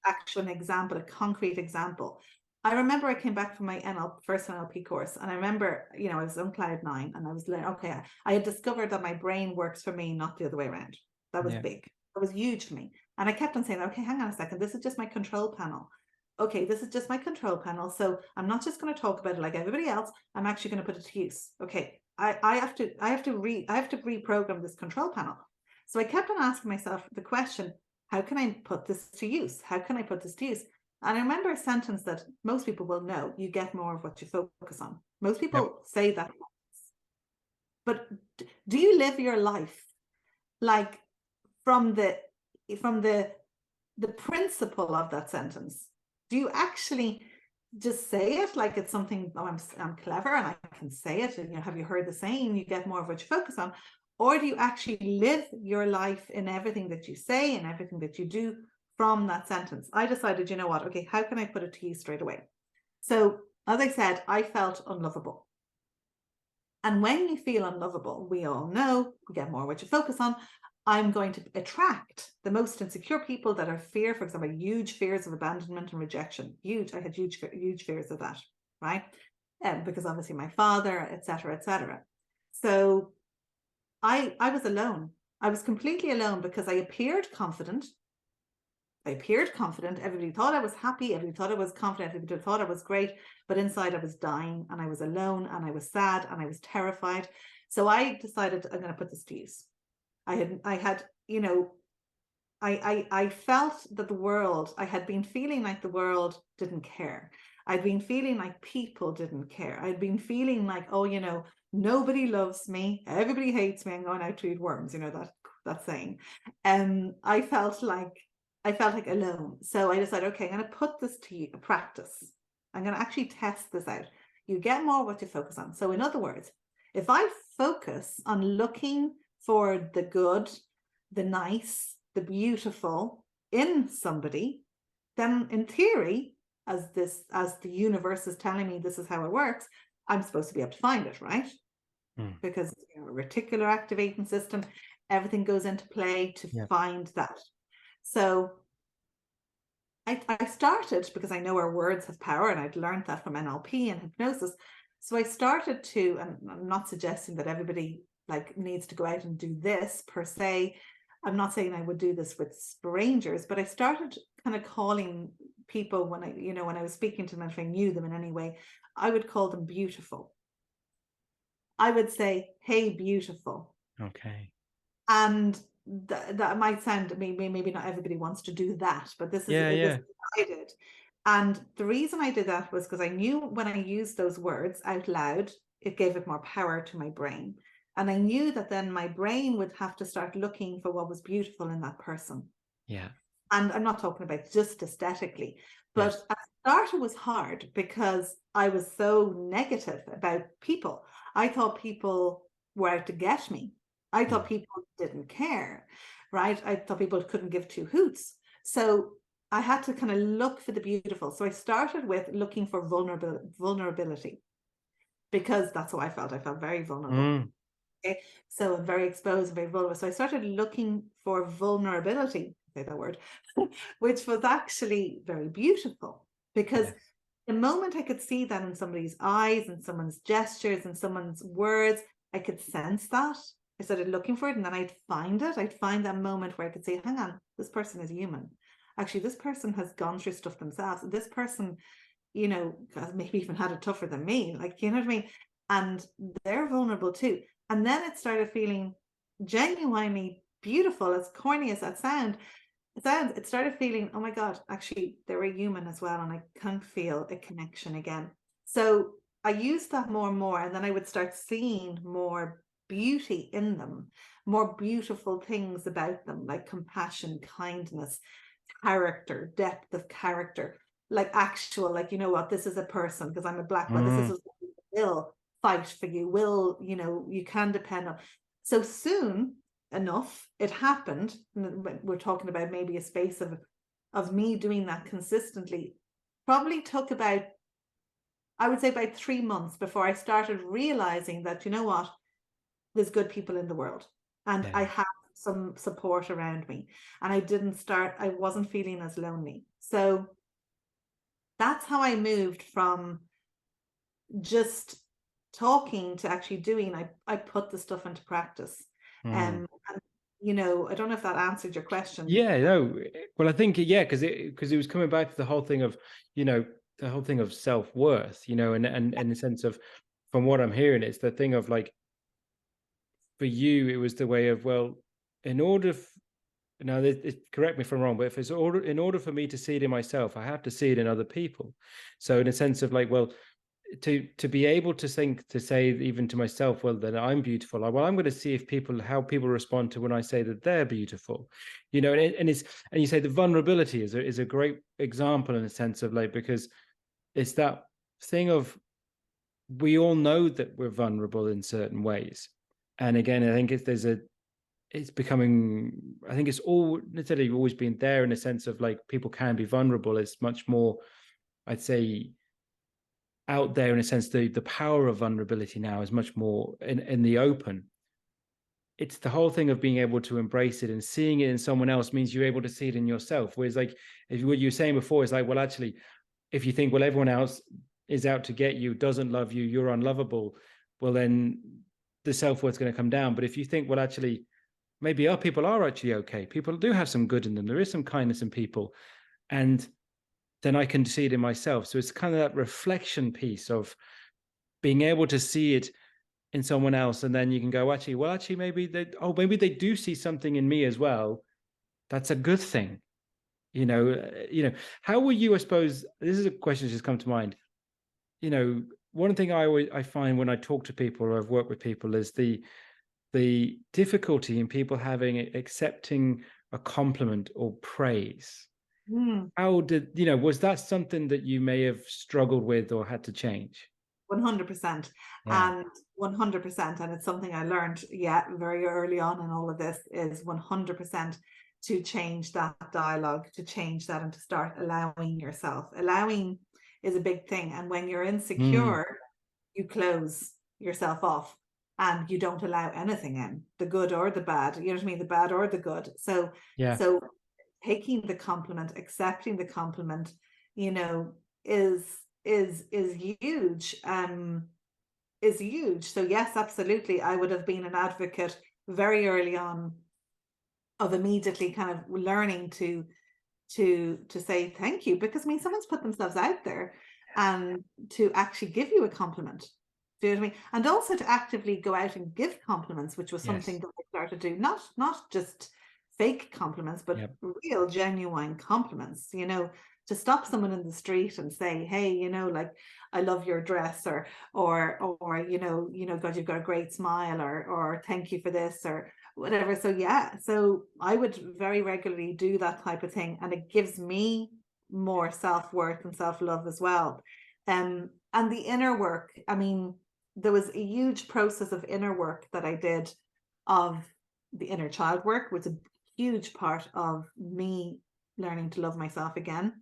actual example, a concrete example, I remember I came back from my first NLP course, and I remember, I was on cloud 9, and I was learning, okay, I had discovered that my brain works for me, not the other way around. That was big. That was huge for me. And I kept on saying, okay, hang on a second, this is just my control panel. Okay, this is just my control panel. So I'm not just going to talk about it like everybody else. I'm actually going to put it to use. Okay, I have to reprogram this control panel. So I kept on asking myself the question, how can I put this to use? How can I put this to use? And I remember a sentence that most people will know: you get more of what you focus on. Most people say that. But do you live your life like from the principle of that sentence? Do you actually just say it like it's something, oh, I'm clever and I can say it, and have you heard the saying, you get more of what you focus on? Or do you actually live your life in everything that you say and everything that you do from that sentence? I decided, you know what, okay, how can I put it to you straight away? So as I said, I felt unlovable. And when you feel unlovable, we all know, you get more what you focus on. I'm going to attract the most insecure people that are for example, huge fears of abandonment and rejection. Huge. I had huge fears of that, right? Because obviously my father, etc., etc. So I was alone. I was completely alone because I appeared confident. Everybody thought I was happy. Everybody thought I was confident. Everybody thought I was great. But inside I was dying, and I was alone, and I was sad, and I was terrified. So I decided, I'm going to put this to use. I felt that the world, I had been feeling like the world didn't care. I'd been feeling like people didn't care. I'd been feeling like, oh, nobody loves me. Everybody hates me. I'm going out to eat worms. That saying. I felt like alone. So I decided, okay, I'm going to put this to practice. I'm going to actually test this out. You get more what you focus on. So in other words, if I focus on looking for the good, the nice, the beautiful in somebody, then in theory, as the universe is telling me this is how it works, I'm supposed to be able to find it, right? Because a reticular activating system, everything goes into play to find that. So I started, because I know our words have power, and I'd learned that from NLP and hypnosis. So I started to, and I'm not suggesting that everybody needs to go out and do this per se. I'm not saying I would do this with strangers, but I started kind of calling people when I was speaking to them, if I knew them in any way, I would call them beautiful. I would say, hey, beautiful. Okay. And that might sound, maybe not everybody wants to do that, but this is what I did. And the reason I did that was because I knew when I used those words out loud, it gave it more power to my brain. And I knew that then my brain would have to start looking for what was beautiful in that person. Yeah. And I'm not talking about just aesthetically, but Yes. at the start it was hard because I was so negative about people. I thought people were out to get me. I thought people didn't care, right? I thought people couldn't give two hoots. So I had to kind of look for the beautiful. So I started with looking for vulnerability, because that's how I felt. I felt very vulnerable. Mm. Okay. So I'm very exposed, very vulnerable. So I started looking for vulnerability, say that word, which was actually very beautiful, because Yes. the moment I could see that in somebody's eyes and someone's gestures and someone's words, I could sense that. I started looking for it, and then I'd find it. I'd find that moment where I could say, hang on, this person is human. Actually, this person has gone through stuff themselves. This person, has maybe even had it tougher than me. Like, you know what I mean? And they're vulnerable too. And then it started feeling genuinely beautiful, as corny as that sounds. It started feeling, oh my God, actually, they're a human as well. And I can feel a connection again. So I used that more and more. And then I would start seeing more beauty in them, more beautiful things about them, like compassion, kindness, character, depth of character, like actual, like, you know what, this is a person, because I'm a black belt. This is a will fight for you, you can depend on. So soon enough, it happened. We're talking about maybe a space of me doing that consistently. Probably took about, I would say, about 3 months before I started realizing that, you know what, there's good people in the world, and Yeah. I have some support around me, and I wasn't feeling as lonely. So that's how I moved from just talking to actually doing. I put the stuff into practice. Mm. And I don't know if that answered your question. Yeah, no. Well, I think because it was coming back to the whole thing of, the whole thing of self-worth, and in the sense of, from what I'm hearing, it's the thing of like, for you, it was the way of, well, in order now, correct me if I'm wrong, but if it's in order for me to see it in myself, I have to see it in other people. So in a sense of like, well, to be able to say even to myself, well, that I'm beautiful. Well, I'm going to see how people respond to when I say that they're beautiful, and you say the vulnerability is a great example in a sense of like, because it's that thing of, we all know that we're vulnerable in certain ways. And again, I think it's becoming, I think it's all necessarily always been there in a sense of like, people can be vulnerable. It's much more, I'd say, out there in a sense. The power of vulnerability now is much more in the open. It's the whole thing of being able to embrace it, and seeing it in someone else means you're able to see it in yourself. Whereas like, if what you were saying before is like, well, actually, if you think, well, everyone else is out to get you, doesn't love you, you're unlovable, well, then the self-worth's going to come down. But if you think, well, actually, maybe our people are actually okay, people do have some good in them, there is some kindness in people, and then I can see it in myself. So it's kind of that reflection piece of being able to see it in someone else, and then you can go, actually, maybe they do see something in me as well. That's a good thing. How will you, I suppose, this is a question that's just come to mind. One thing I find when I talk to people or I've worked with people is the difficulty in people accepting a compliment or praise. How was that something that you may have struggled with or had to change? 100%. Yeah. And 100%, and it's something I learned very early on in all of this, is 100% to change that dialogue, to change that, and to start allowing yourself. Allowing is a big thing, and when you're insecure, you close yourself off and you don't allow anything in, the good or the bad, you know what I mean, the bad or the good. So Yeah. taking the compliment, accepting the compliment, is huge. Is huge. So yes, absolutely, I would have been an advocate very early on of immediately kind of learning to say thank you, because I mean, someone's put themselves out there, and to actually give you a compliment. Do you know what I mean? And also to actively go out and give compliments, which was something Yes. that I started to do, not just fake compliments, but Yep. real genuine compliments, to stop someone in the street and say, hey, you know, like, I love your dress, or you know, God, you've got a great smile, or thank you for this, or whatever. So yeah, so I would very regularly do that type of thing, and it gives me more self-worth and self-love as well. And the inner work, I mean, there was a huge process of inner work that I did, of the inner child work was a huge part of me learning to love myself again.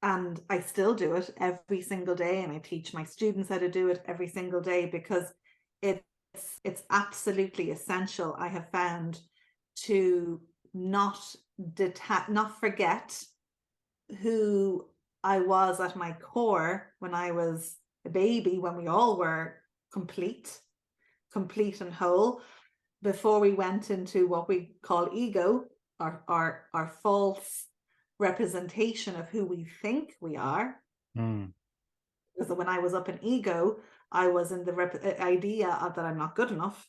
And I still do it every single day, and I teach my students how to do it every single day, because it's absolutely essential, I have found, to not forget who I was at my core when I was a baby, when we all were complete and whole, before we went into what we call ego, our false representation of who we think we are. Because when I was up in ego, I was in the idea of that I'm not good enough.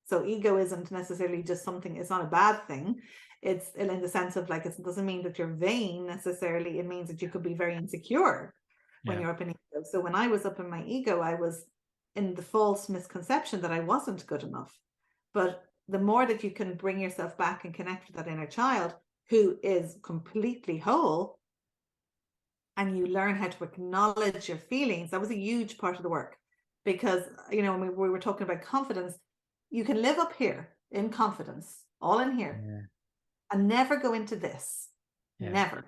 So ego isn't necessarily just something, it's not a bad thing. It's in the sense of, like, it doesn't mean that you're vain necessarily. It means that you could be very insecure when you're up in ego. So when I was up in my ego, I was in the false misconception that I wasn't good enough. But the more that you can bring yourself back and connect with that inner child who is completely whole, and you learn how to acknowledge your feelings, that was a huge part of the work. Because, you know, when we were talking about confidence, you can live up here in confidence, all in here, and never go into this, never,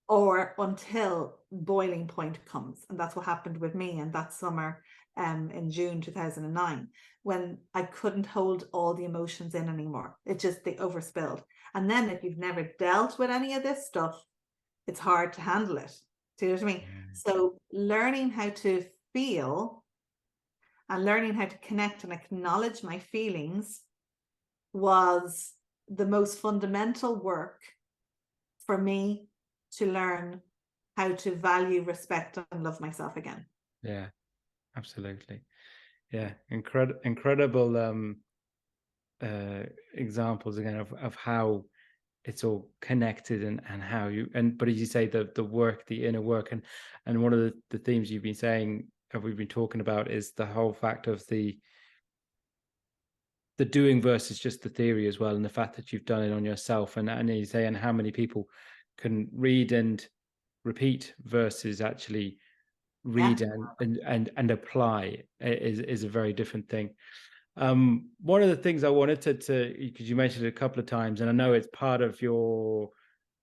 or until boiling point comes. And that's what happened with me in that summer, in June 2009, when I couldn't hold all the emotions in anymore. They overspilled. And then if you've never dealt with any of this stuff, it's hard to handle it. Do you know what I mean? So learning how to feel and learning how to connect and acknowledge my feelings was the most fundamental work for me to learn how to value, respect, and love myself again. Yeah, absolutely. Yeah, incredible examples again of how it's all connected, and how but as you say, the work, the inner work, and one of the themes you've been saying, we've been talking about, is the whole fact of the doing versus just the theory as well, and the fact that you've done it on yourself, and you say, and how many people can read and repeat versus actually read and apply is a very different thing. One of the things I wanted to because you mentioned it a couple of times, and I know it's part of your,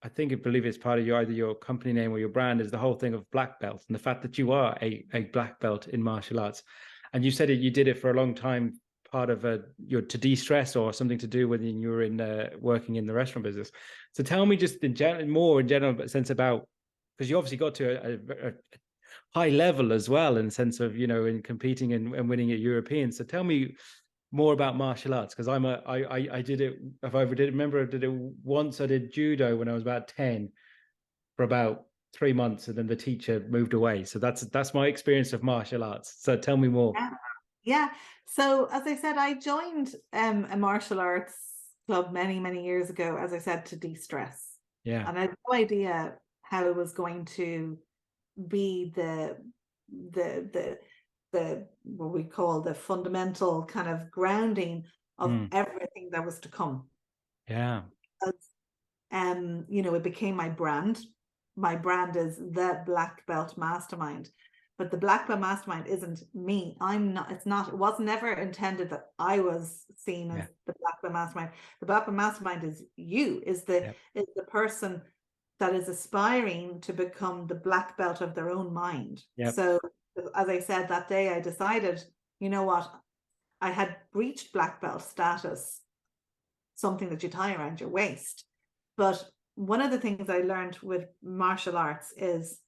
I believe it's part of your, either your company name or your brand, is the whole thing of black belt, and the fact that you are a black belt in martial arts. And you said you did it for a long time, part of your to de-stress, or something to do when you were in working in the restaurant business. So tell me just in general sense about, because you obviously got to a high level as well, in the sense of, you know, in competing and winning at Europeans. So tell me more about martial arts, because I did it, if I ever did remember, I did it once. I did judo when I was about 10 for about 3 months, and then the teacher moved away. So that's my experience of martial arts. So tell me more. Yeah. So as I said, I joined a martial arts club many years ago, as I said, to de-stress. And I had no idea how it was going to be the what we call the fundamental kind of grounding of everything that was to come. You know, it became my brand. My brand is the BlackBelt MasterMind. But the BlackBelt MasterMind isn't me. It was never intended that I was seen as the BlackBelt MasterMind. The BlackBelt MasterMind is you, is the person that is aspiring to become the black belt of their own mind. So as I said, that day I decided, you know what, I had reached black belt status, something that you tie around your waist. But one of the things I learned with martial arts is,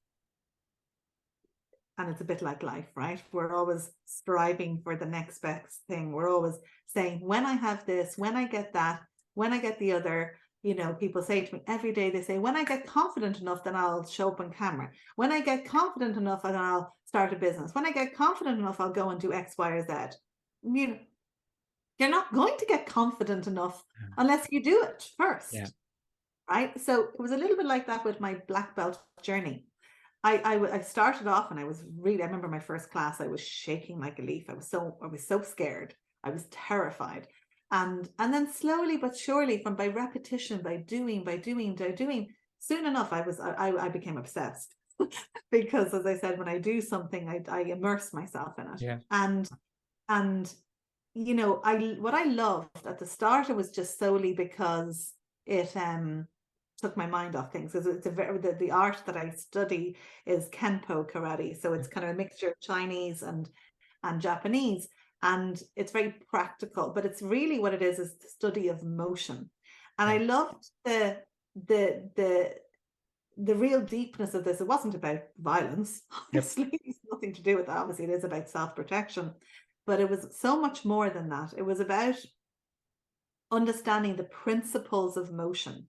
and it's a bit like life, right? We're always striving for the next best thing. We're always saying, when I have this, when I get that, when I get the other. You know, people say to me every day, they say, when I get confident enough, then I'll show up on camera. When I get confident enough, then I'll start a business. When I get confident enough, I'll go and do X, Y, or Z. You're not going to get confident enough unless you do it first. right? So it was a little bit like that with my black belt journey. I started off and I remember my first class, I was shaking like a leaf. I was so scared. I was terrified. And then slowly but surely, by repetition, by doing, soon enough, I became obsessed. Because, as I said, when I do something, I immerse myself in it. Yeah. And what I loved at the start, it was just solely because it took my mind off things. Because it's the art that I study is Kenpo karate, so it's kind of a mixture of Chinese and Japanese, and it's very practical. But it's really what it is the study of motion, and I loved the real deepness of this. It wasn't about violence, obviously. It's nothing to do with that. Obviously, it is about self-protection, but it was so much more than that. It was about understanding the principles of motion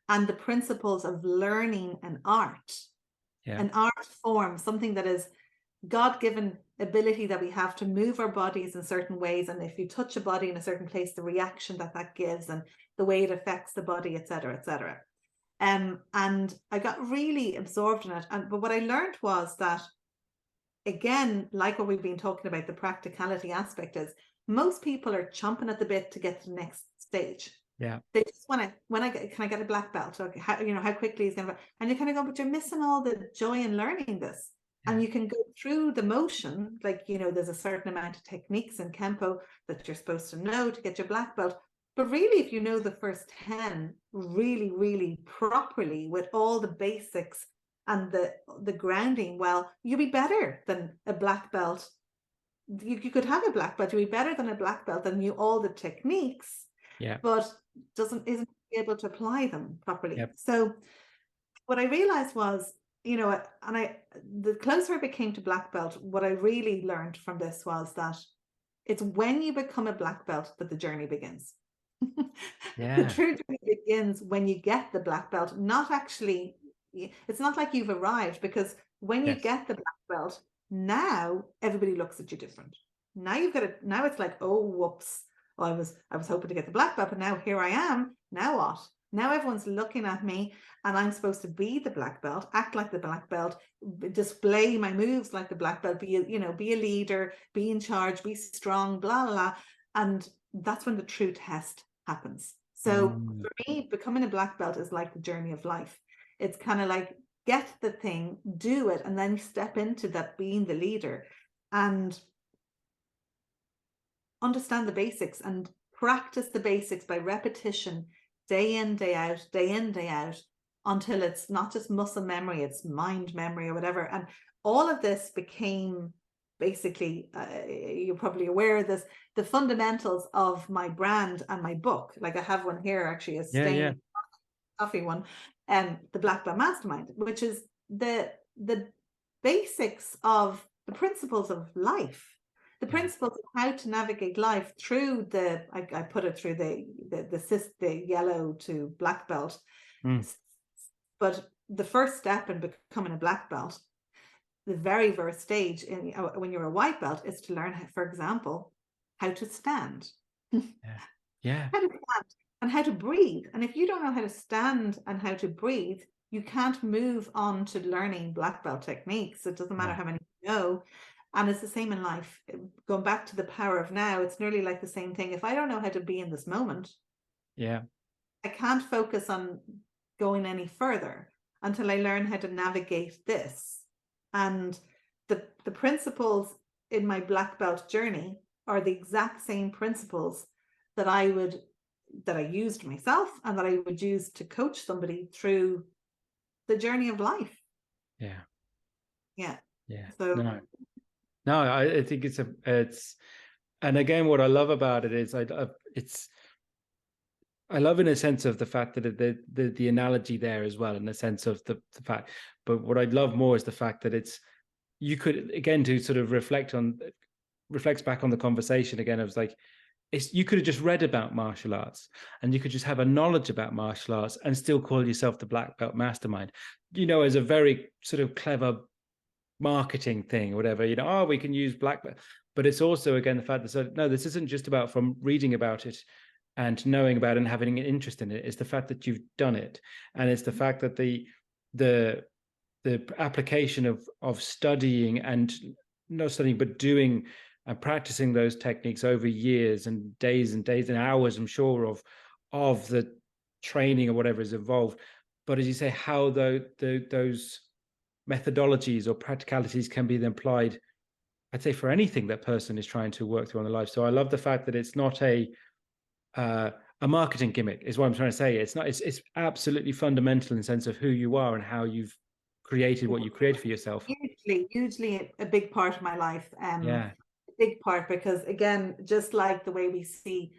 and the principles of learning an art, an art form, something that is God-given ability that we have to move our bodies in certain ways. And if you touch a body in a certain place, the reaction that gives and the way it affects the body, etc., etc. And I got really absorbed in it. But what I learned was that, again, like what we've been talking about, the practicality aspect is most people are chomping at the bit to get to the next stage. Yeah. They just want to, can I get a black belt? Or how quickly is going to, and you kind of go, but you're missing all the joy in learning this. Yeah. And you can go through the motion, like, there's a certain amount of techniques in Kenpo that you're supposed to know to get your black belt. But really, if you know the first 10 really, really properly with all the basics and the grounding, well, you'll be better than a black belt. You could have a black belt. You'll be better than a black belt that knew all the techniques, but isn't able to apply them properly. Yep. So what I realized was, the closer I became to black belt, what I really learned from this was that it's when you become a black belt that the journey begins. The true journey begins when you get the black belt, not actually, it's not like you've arrived, because when you get the black belt, now everybody looks at you different. Now now it's like, oh, whoops. Well, I was hoping to get the black belt, but now here I am. Now what? Now everyone's looking at me and I'm supposed to be the black belt, act like the black belt, display my moves like the black belt, be a leader, be in charge, be strong, blah, blah, blah. And that's when the true test happens. So for me, becoming a black belt is like the journey of life. It's kind of like, get the thing, do it, and then step into that being the leader and understand the basics and practice the basics by repetition, day in, day out, until it's not just muscle memory, it's mind memory or whatever. And all of this became basically, you're probably aware of this, the fundamentals of my brand and my book. Like I have one here, actually, a stained coffee one, the BlackBelt MasterMind, which is the basics of the principles of life, the principles of how to navigate life through I put it through the yellow to black belt. But the first step in becoming a black belt, the very first stage when you're a white belt, is to learn, for example, how to stand. How to stand and how to breathe. And if you don't know how to stand and how to breathe, you can't move on to learning black belt techniques. It doesn't matter how many you know. And it's the same in life. Going back to the power of now, it's nearly like the same thing. If I don't know how to be in this moment, I can't focus on going any further until I learn how to navigate this. And the principles in my black belt journey are the exact same principles that I used myself and that I would use to coach somebody through the journey of life. So no, I think it's and again, what I love about it is I love in a sense of the fact that the analogy there as well, in the sense of the fact, but what I'd love more is the fact that you could, again, to sort of reflects back on the conversation again. I was like, you could have just read about martial arts and you could just have a knowledge about martial arts and still call yourself the Black Belt Mastermind, as a very sort of clever marketing thing or whatever, we can use black belt. But it's also, again, the fact that, no, this isn't just about from reading about it and knowing about it and having an interest in it. It's the fact that you've done it, and it's the fact that the application of studying, and not studying but doing and practicing those techniques over years and days and hours, I'm sure, of the training or whatever is involved. But as you say, how those methodologies or practicalities can be then applied, I'd say, for anything that person is trying to work through on their life. So I love the fact that it's not a marketing gimmick, is what I'm trying to say. It's not. It's absolutely fundamental in the sense of who you are and how you've created what you created for yourself. Hugely a big part of my life. Yeah. A big part, because again, just like the way we see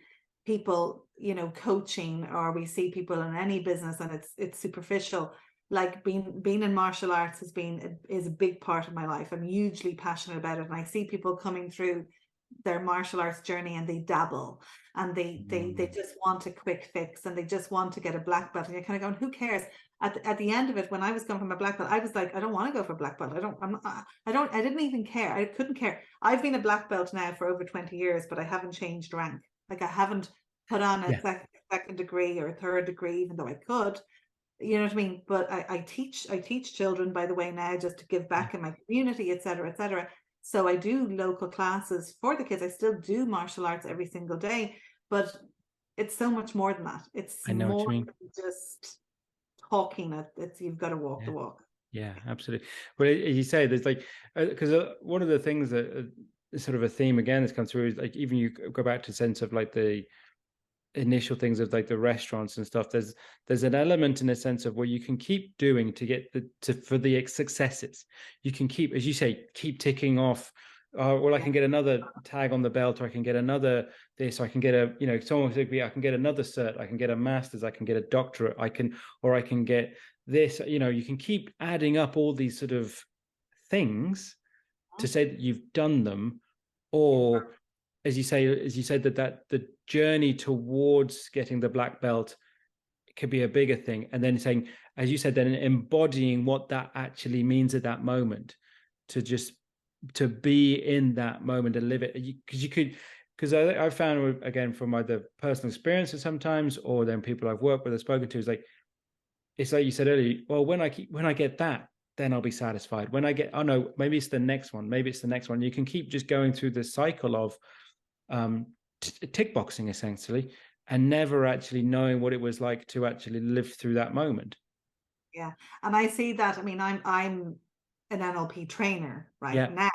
people, you know, coaching, or we see people in any business and it's superficial, like being in martial arts is a big part of my life. I'm hugely passionate about it, and I see people coming through their martial arts journey and they dabble, and they just want a quick fix, and they just want to get a black belt, and you're kind of going, who cares? At the end of it, when I was going from a black belt, I was like, I don't want to go for a black belt. I didn't even care. I couldn't care. I've been a black belt now for over 20 years, but I haven't changed rank. Like, I haven't put on a second degree or a third degree, even though I could. You know what I mean? But I teach children, by the way, now, just to give back in my community, etc., etc. So I do local classes for the kids. I still do martial arts every single day, but it's so much more than that. It's more than just talking it. It's, you've got to walk the walk. Yeah, absolutely. Well, as you say, there's like, because one of the things that is sort of a theme again that's come through is, like, even you go back to the sense of like the initial things of like the restaurants and stuff, there's an element in a sense of where you can keep doing to get for the successes. You can keep, as you say, keep ticking off. Well, I can get another tag on the belt, or I can get another this, or I can get a, you know, someone said, I can get another cert, I can get a master's, I can get a doctorate, I can get this. You know, you can keep adding up all these sort of things to say that you've done them. Or as you said, that the journey towards getting the black belt could be a bigger thing, and then saying, as you said, then embodying what that actually means at that moment, to be in that moment and live it. Because I found, again, from either personal experiences sometimes, or then people I've worked with or spoken to, is it's like you said earlier, well, when I get that, then I'll be satisfied. When I get, oh no, maybe it's the next one, you can keep just going through the cycle of tick boxing, essentially, and never actually knowing what it was like to actually live through that moment. Yeah, and I see that. I mean, I'm an NLP trainer now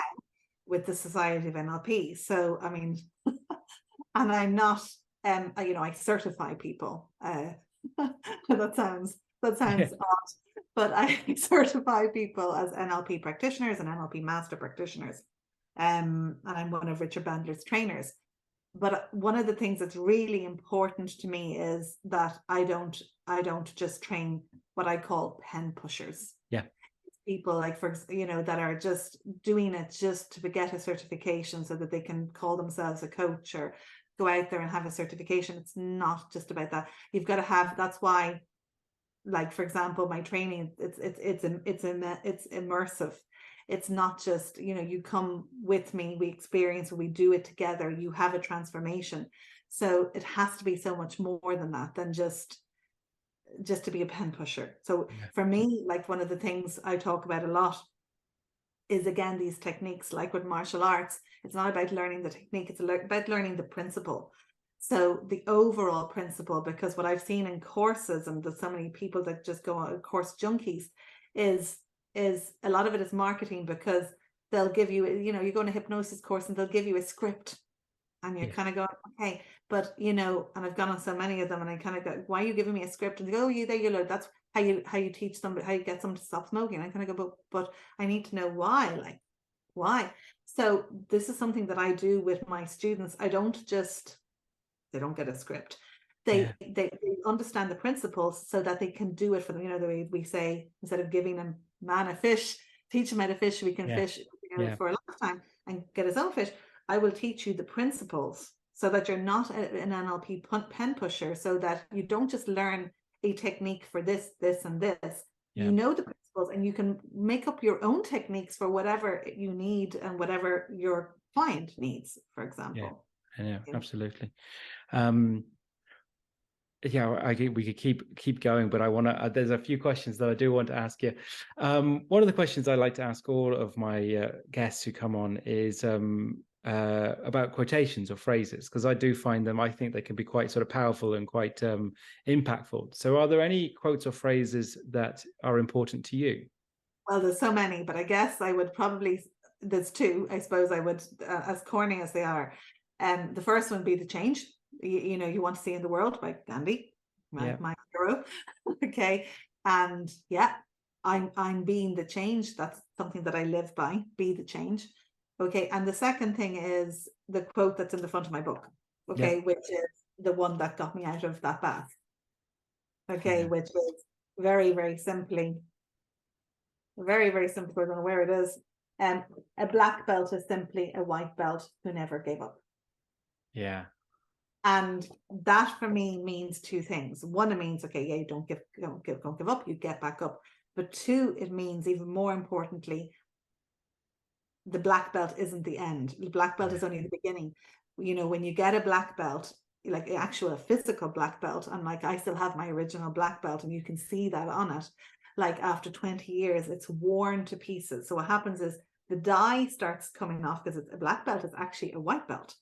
with the Society of NLP. So I mean, and I'm not, you know, I certify people. That sounds odd, but I certify people as NLP practitioners and NLP master practitioners. And I'm one of Richard Bandler's trainers. But one of the things that's really important to me is that I don't just train what I call pen pushers. Yeah. People, like, for, you know, that are just doing it just to get a certification so that they can call themselves a coach or go out there and have a certification. It's not just about that. You've got to have, that's why, like, for example, my training, it's immersive. It's not just, you know, you come with me, we experience, we do it together, you have a transformation. So it has to be so much more than that, than just to be a pen pusher. So for me, like, one of the things I talk about a lot is, again, these techniques. Like with martial arts, it's not about learning the technique, it's about learning the principle. So the overall principle, because what I've seen in courses, and there's so many people that just go on course junkies, is a lot of it is marketing, because they'll give you, you know, you go on a hypnosis course and they'll give you a script, and you're kind of going, okay, but, you know, and I've gone on so many of them, and I kind of go, why are you giving me a script? And they go, oh, there you go, that's how you teach somebody, how you get someone to stop smoking. I kind of go, but I need to know why, like, why. So this is something that I do with my students. I don't just, they don't get a script. They understand the principles so that they can do it for them. You know, the way we say, instead of giving a man a fish, teach him how to fish, we can fish for a lifetime and get his own fish. I will teach you the principles so that you're not an NLP pen pusher, so that you don't just learn a technique for this, and this. You know the principles, and you can make up your own techniques for whatever you need and whatever your client needs, for example. Yeah, absolutely. Yeah, we could keep going, but I want to. There's a few questions that I do want to ask you. One of the questions I like to ask all of my guests who come on is about quotations or phrases, because I do find them. I think they can be quite sort of powerful and quite impactful. So, are there any quotes or phrases that are important to you? Well, there's so many, but I guess I would probably, there's two, I suppose I would, as corny as they are. The first one be the change, you know, you want to see in the world by Gandhi, Yeah, my hero. Okay. And yeah, I'm being the change. That's something that I live by, be the change. Okay. And the second thing is the quote that's in the front of my book. yeah, Okay, which is the one that got me out of that bath. Okay, yeah, which is very, very simply, very simple. I don't know where it is. A black belt is simply a white belt who never gave up. yeah, And that for me means two things. One, it means, okay, yeah, you don't give up, you get back up. But two, it means even more importantly, the black belt isn't the end. The black belt yeah, is only the beginning. You know, when you get a black belt, like actual physical black belt, and like I still have my original black belt, and you can see that on it. Like after 20 years, it's worn to pieces. So what happens is the dye starts coming off, because a black belt is actually a white belt.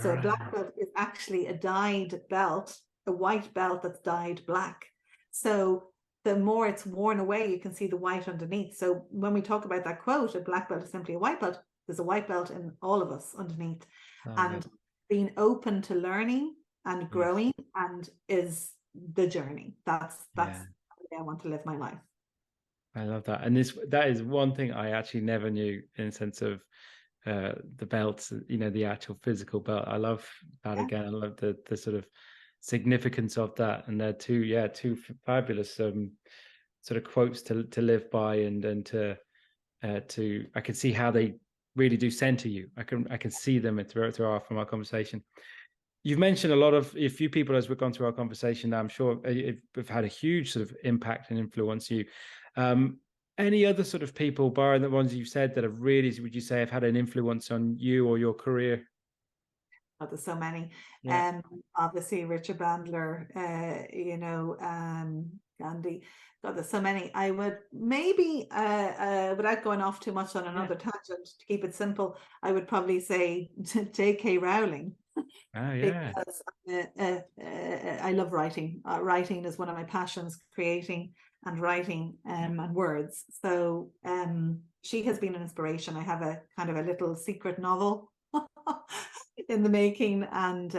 So a black belt is actually a dyed belt, a white belt that's dyed black. So the more it's worn away, you can see the white underneath. So when we talk about that quote, a black belt is simply a white belt, there's a white belt in all of us underneath. And being open to learning and yes, growing and is the journey. That's yeah. the way I want to live my life. I love that. And that is one thing I actually never knew, in the sense of the belts, you know, the actual physical belt. I love that. Yeah. Again, I love the sort of significance of that. And they're two fabulous sort of quotes to live by, and to I can see how they really do center you. I can see them from our conversation. You've mentioned a few people as we've gone through our conversation. I'm sure have had a huge sort of impact and influence you. Um, any other sort of people, barring the ones you've said, that have really, would you say, have had an influence on you or your career? Oh, there's so many. Yeah, Obviously Richard Bandler, you know, Gandhi. God, there's so many. I would maybe, without going off too much on yeah. another tangent, to keep it simple, I would probably say J.K. Rowling. Oh, yeah. Because I love writing. Writing is one of my passions, creating and writing and words. So she has been an inspiration. I have a kind of a little secret novel in the making, and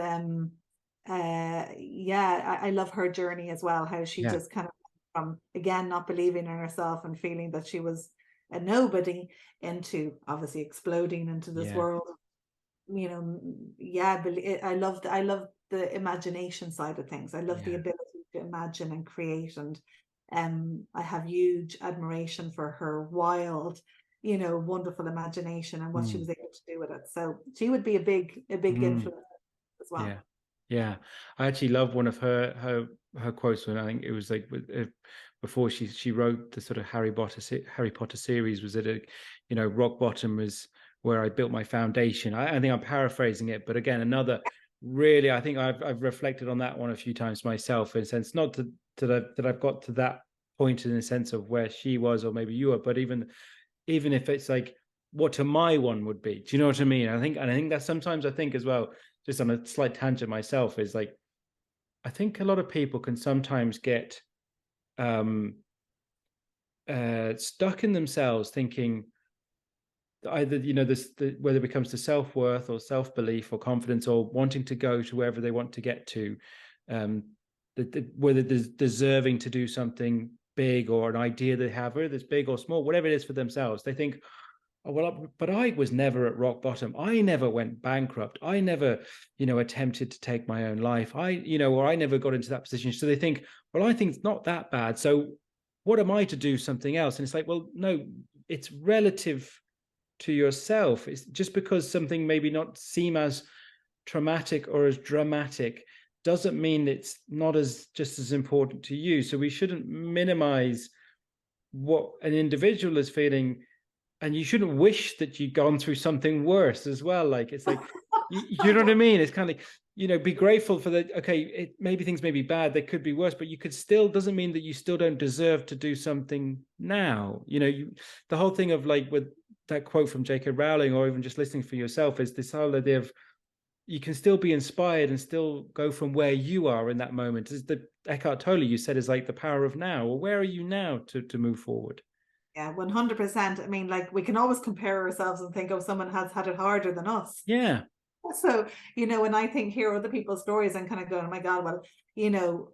yeah, I love her journey as well, how she Yeah, just kind of, from again not believing in herself and feeling that she was a nobody, into obviously exploding into this yeah. world. You know, yeah, I love the imagination side of things. I love the Yeah. ability to imagine and create, and I have huge admiration for her wild, you know, wonderful imagination and what she Mm. was able to do with it. So she would be a big Mm. influence as Yeah. well. Yeah. I actually love one of her quotes, when I think it was like before she wrote the sort of Harry Potter series. Was it you know, rock bottom was where I built my foundation. I think I'm paraphrasing it, but again, another really, I think I've reflected on that one a few times myself, in a sense, not that I've got to that point in the sense of where she was, or maybe you were, but even if it's like what to my one would be. Do you know what I mean? I think that sometimes, I think as well, just on a slight tangent myself, is like, I think a lot of people can sometimes get um stuck in themselves, thinking either, you know, whether it becomes to self-worth or self-belief or confidence, or wanting to go to wherever they want to get to, um whether there's deserving to do something big, or an idea they have, whether it's big or small, whatever it is for themselves, they think, oh, well, but I was never at rock bottom. I never went bankrupt. I never, you know, attempted to take my own life. Or I never got into that position. So they think, well, I think it's not that bad. So what am I to do something else? And it's like, well, no, it's relative to yourself. It's just because something maybe not seem as traumatic or as dramatic doesn't mean it's not just as important to you. So we shouldn't minimize what an individual is feeling, and you shouldn't wish that you'd gone through something worse as well. Like, it's like, you know what I mean? It's kind of, be grateful for that. Okay, maybe things may be bad, they could be worse, but you could still, doesn't mean that you still don't deserve to do something now. The whole thing of like with that quote from J.K. Rowling, or even just listening for yourself, is this whole idea of you can still be inspired and still go from where you are in that moment. Is the Eckhart Tolle you said is like the power of now, or where are you now to move forward? Yeah, 100%. I mean, like, we can always compare ourselves and think, oh, someone has had it harder than us. Yeah. So, when I hear other people's stories, I'm kind of going, oh my God, well,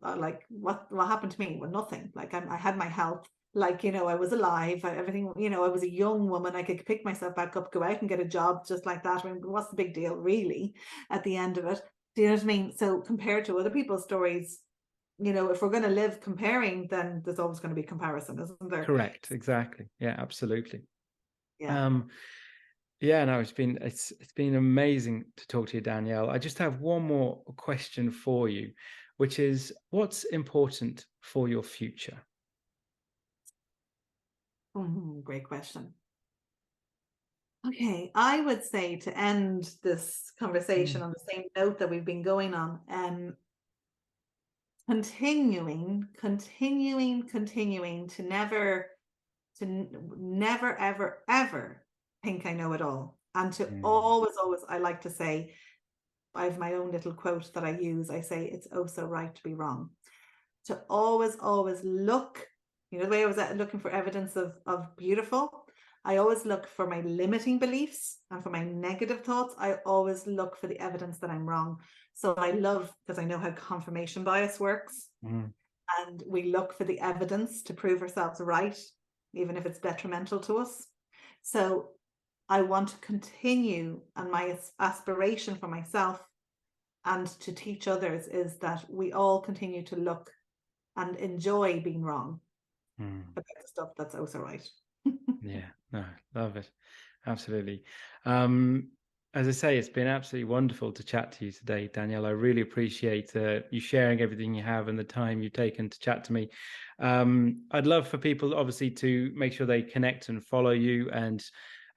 like what happened to me? Well, nothing. Like, I had my health, like, I was alive, everything, I was a young woman. I could pick myself back up, go out and get a job just like that. I mean, what's the big deal really at the end of it? Do you know what I mean? So compared to other people's stories, if we're going to live comparing, then there's always going to be comparison, isn't there? Correct. Exactly. Yeah, absolutely. Yeah. Yeah, no, it's been amazing to talk to you, Danielle. I just have one more question for you, which is, what's important for your future? Great question. Okay, I would say, to end this conversation on the same note that we've been going on, continuing to never ever think I know it all, and to always, I like to say, I have my own little quote that I use. I say, it's oh so right to be wrong. To always look, the way I was looking for evidence of beautiful, I always look for my limiting beliefs, and for my negative thoughts, I always look for the evidence that I'm wrong. So I love, because I know how confirmation bias works, and we look for the evidence to prove ourselves right, even if it's detrimental to us. So I want to continue, and my aspiration for myself and to teach others is that we all continue to look and enjoy being wrong about the stuff that's also right. Yeah, no, love it. Absolutely. As I say, it's been absolutely wonderful to chat to you today, Danielle. I really appreciate you sharing everything you have and the time you've taken to chat to me. I'd love for people, obviously, to make sure they connect and follow you, and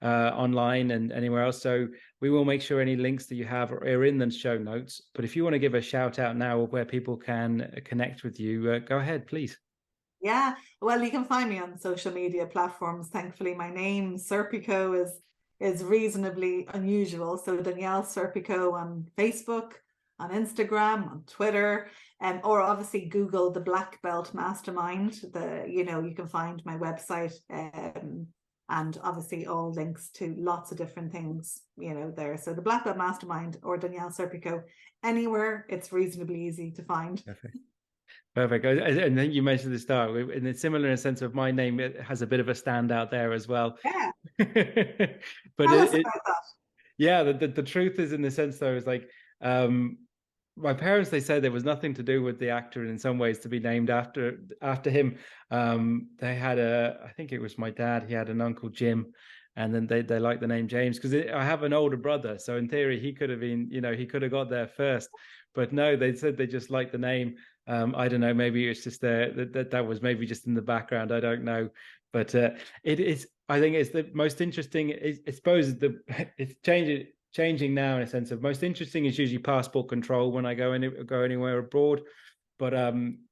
online and anywhere else. So we will make sure any links that you have are in the show notes. But if you want to give a shout out now of where people can connect with you, go ahead, please. Yeah, well, you can find me on social media platforms. Thankfully, my name, Serpico, is reasonably unusual. So Danielle Serpico on Facebook, on Instagram, on Twitter, or obviously Google the BlackBelt MasterMind. You can find my website, and obviously all links to lots of different things, there. So the BlackBelt MasterMind or Danielle Serpico, anywhere, it's reasonably easy to find. Perfect. And then you mentioned the start, in a similar sense of my name, it has a bit of a standout there as well. Yeah. But Tell us about that. Yeah, the truth is, in the sense though, is like, my parents, they said there was nothing to do with the actor, and in some ways to be named after him. They had I think it was my dad, he had an uncle Jim, and then they liked the name James, because I have an older brother, so in theory he could have been, he could have got there first, but no, they said they just liked the name. I don't know, maybe it's just that was maybe just in the background, I don't know, but it is, I think it's the most interesting. I suppose it's changing now, in a sense of, most interesting is usually passport control when I go anywhere abroad, but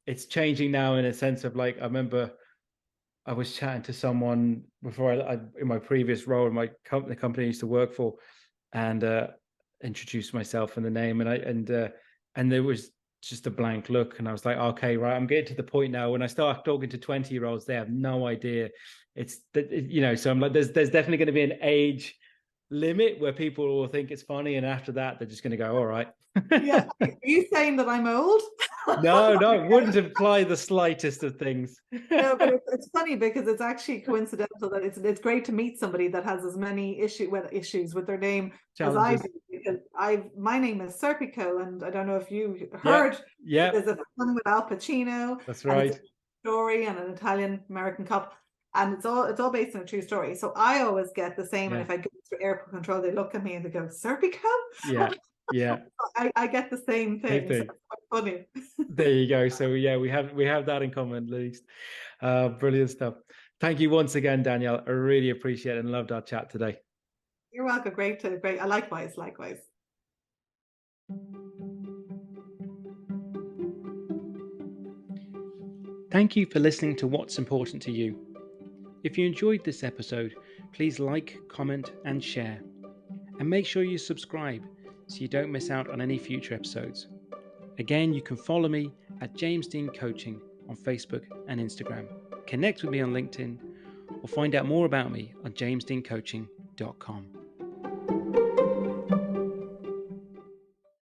it's changing now in a sense of, like, I remember I was chatting to someone before I in my previous role in the company I used to work for, and introduced myself and the name, and there was just a blank look, and I was like, okay, right, I'm getting to the point now when I start talking to 20-year-olds, they have no idea. It's that, so I'm like, there's definitely going to be an age limit where people will think it's funny, and after that they're just going to go, all right. Yeah, are you saying that I'm old? No, it wouldn't imply the slightest of things. No, but it's funny, because it's actually coincidental that it's great to meet somebody that has as many issues with their name as I do, because my name is Serpico, and I don't know if you heard. Yeah. There's a film with Al Pacino. That's right. It's a story, and an Italian American cop, and it's all based on a true story. So I always get the same, and if I go through airport control, they look at me and they go, Serpico? Yeah. I get the same thing. So it's quite funny. There you go. So yeah, we have that in common, at least. Brilliant stuff. Thank you once again, Danielle. I really appreciate it and loved our chat today. You're welcome. Great. Likewise. Thank you for listening to What's Important to You. If you enjoyed this episode, please like, comment and share. And make sure you subscribe so you don't miss out on any future episodes. Again, you can follow me at James Dean Coaching on Facebook and Instagram. Connect with me on LinkedIn or find out more about me on jamesdeancoaching.com.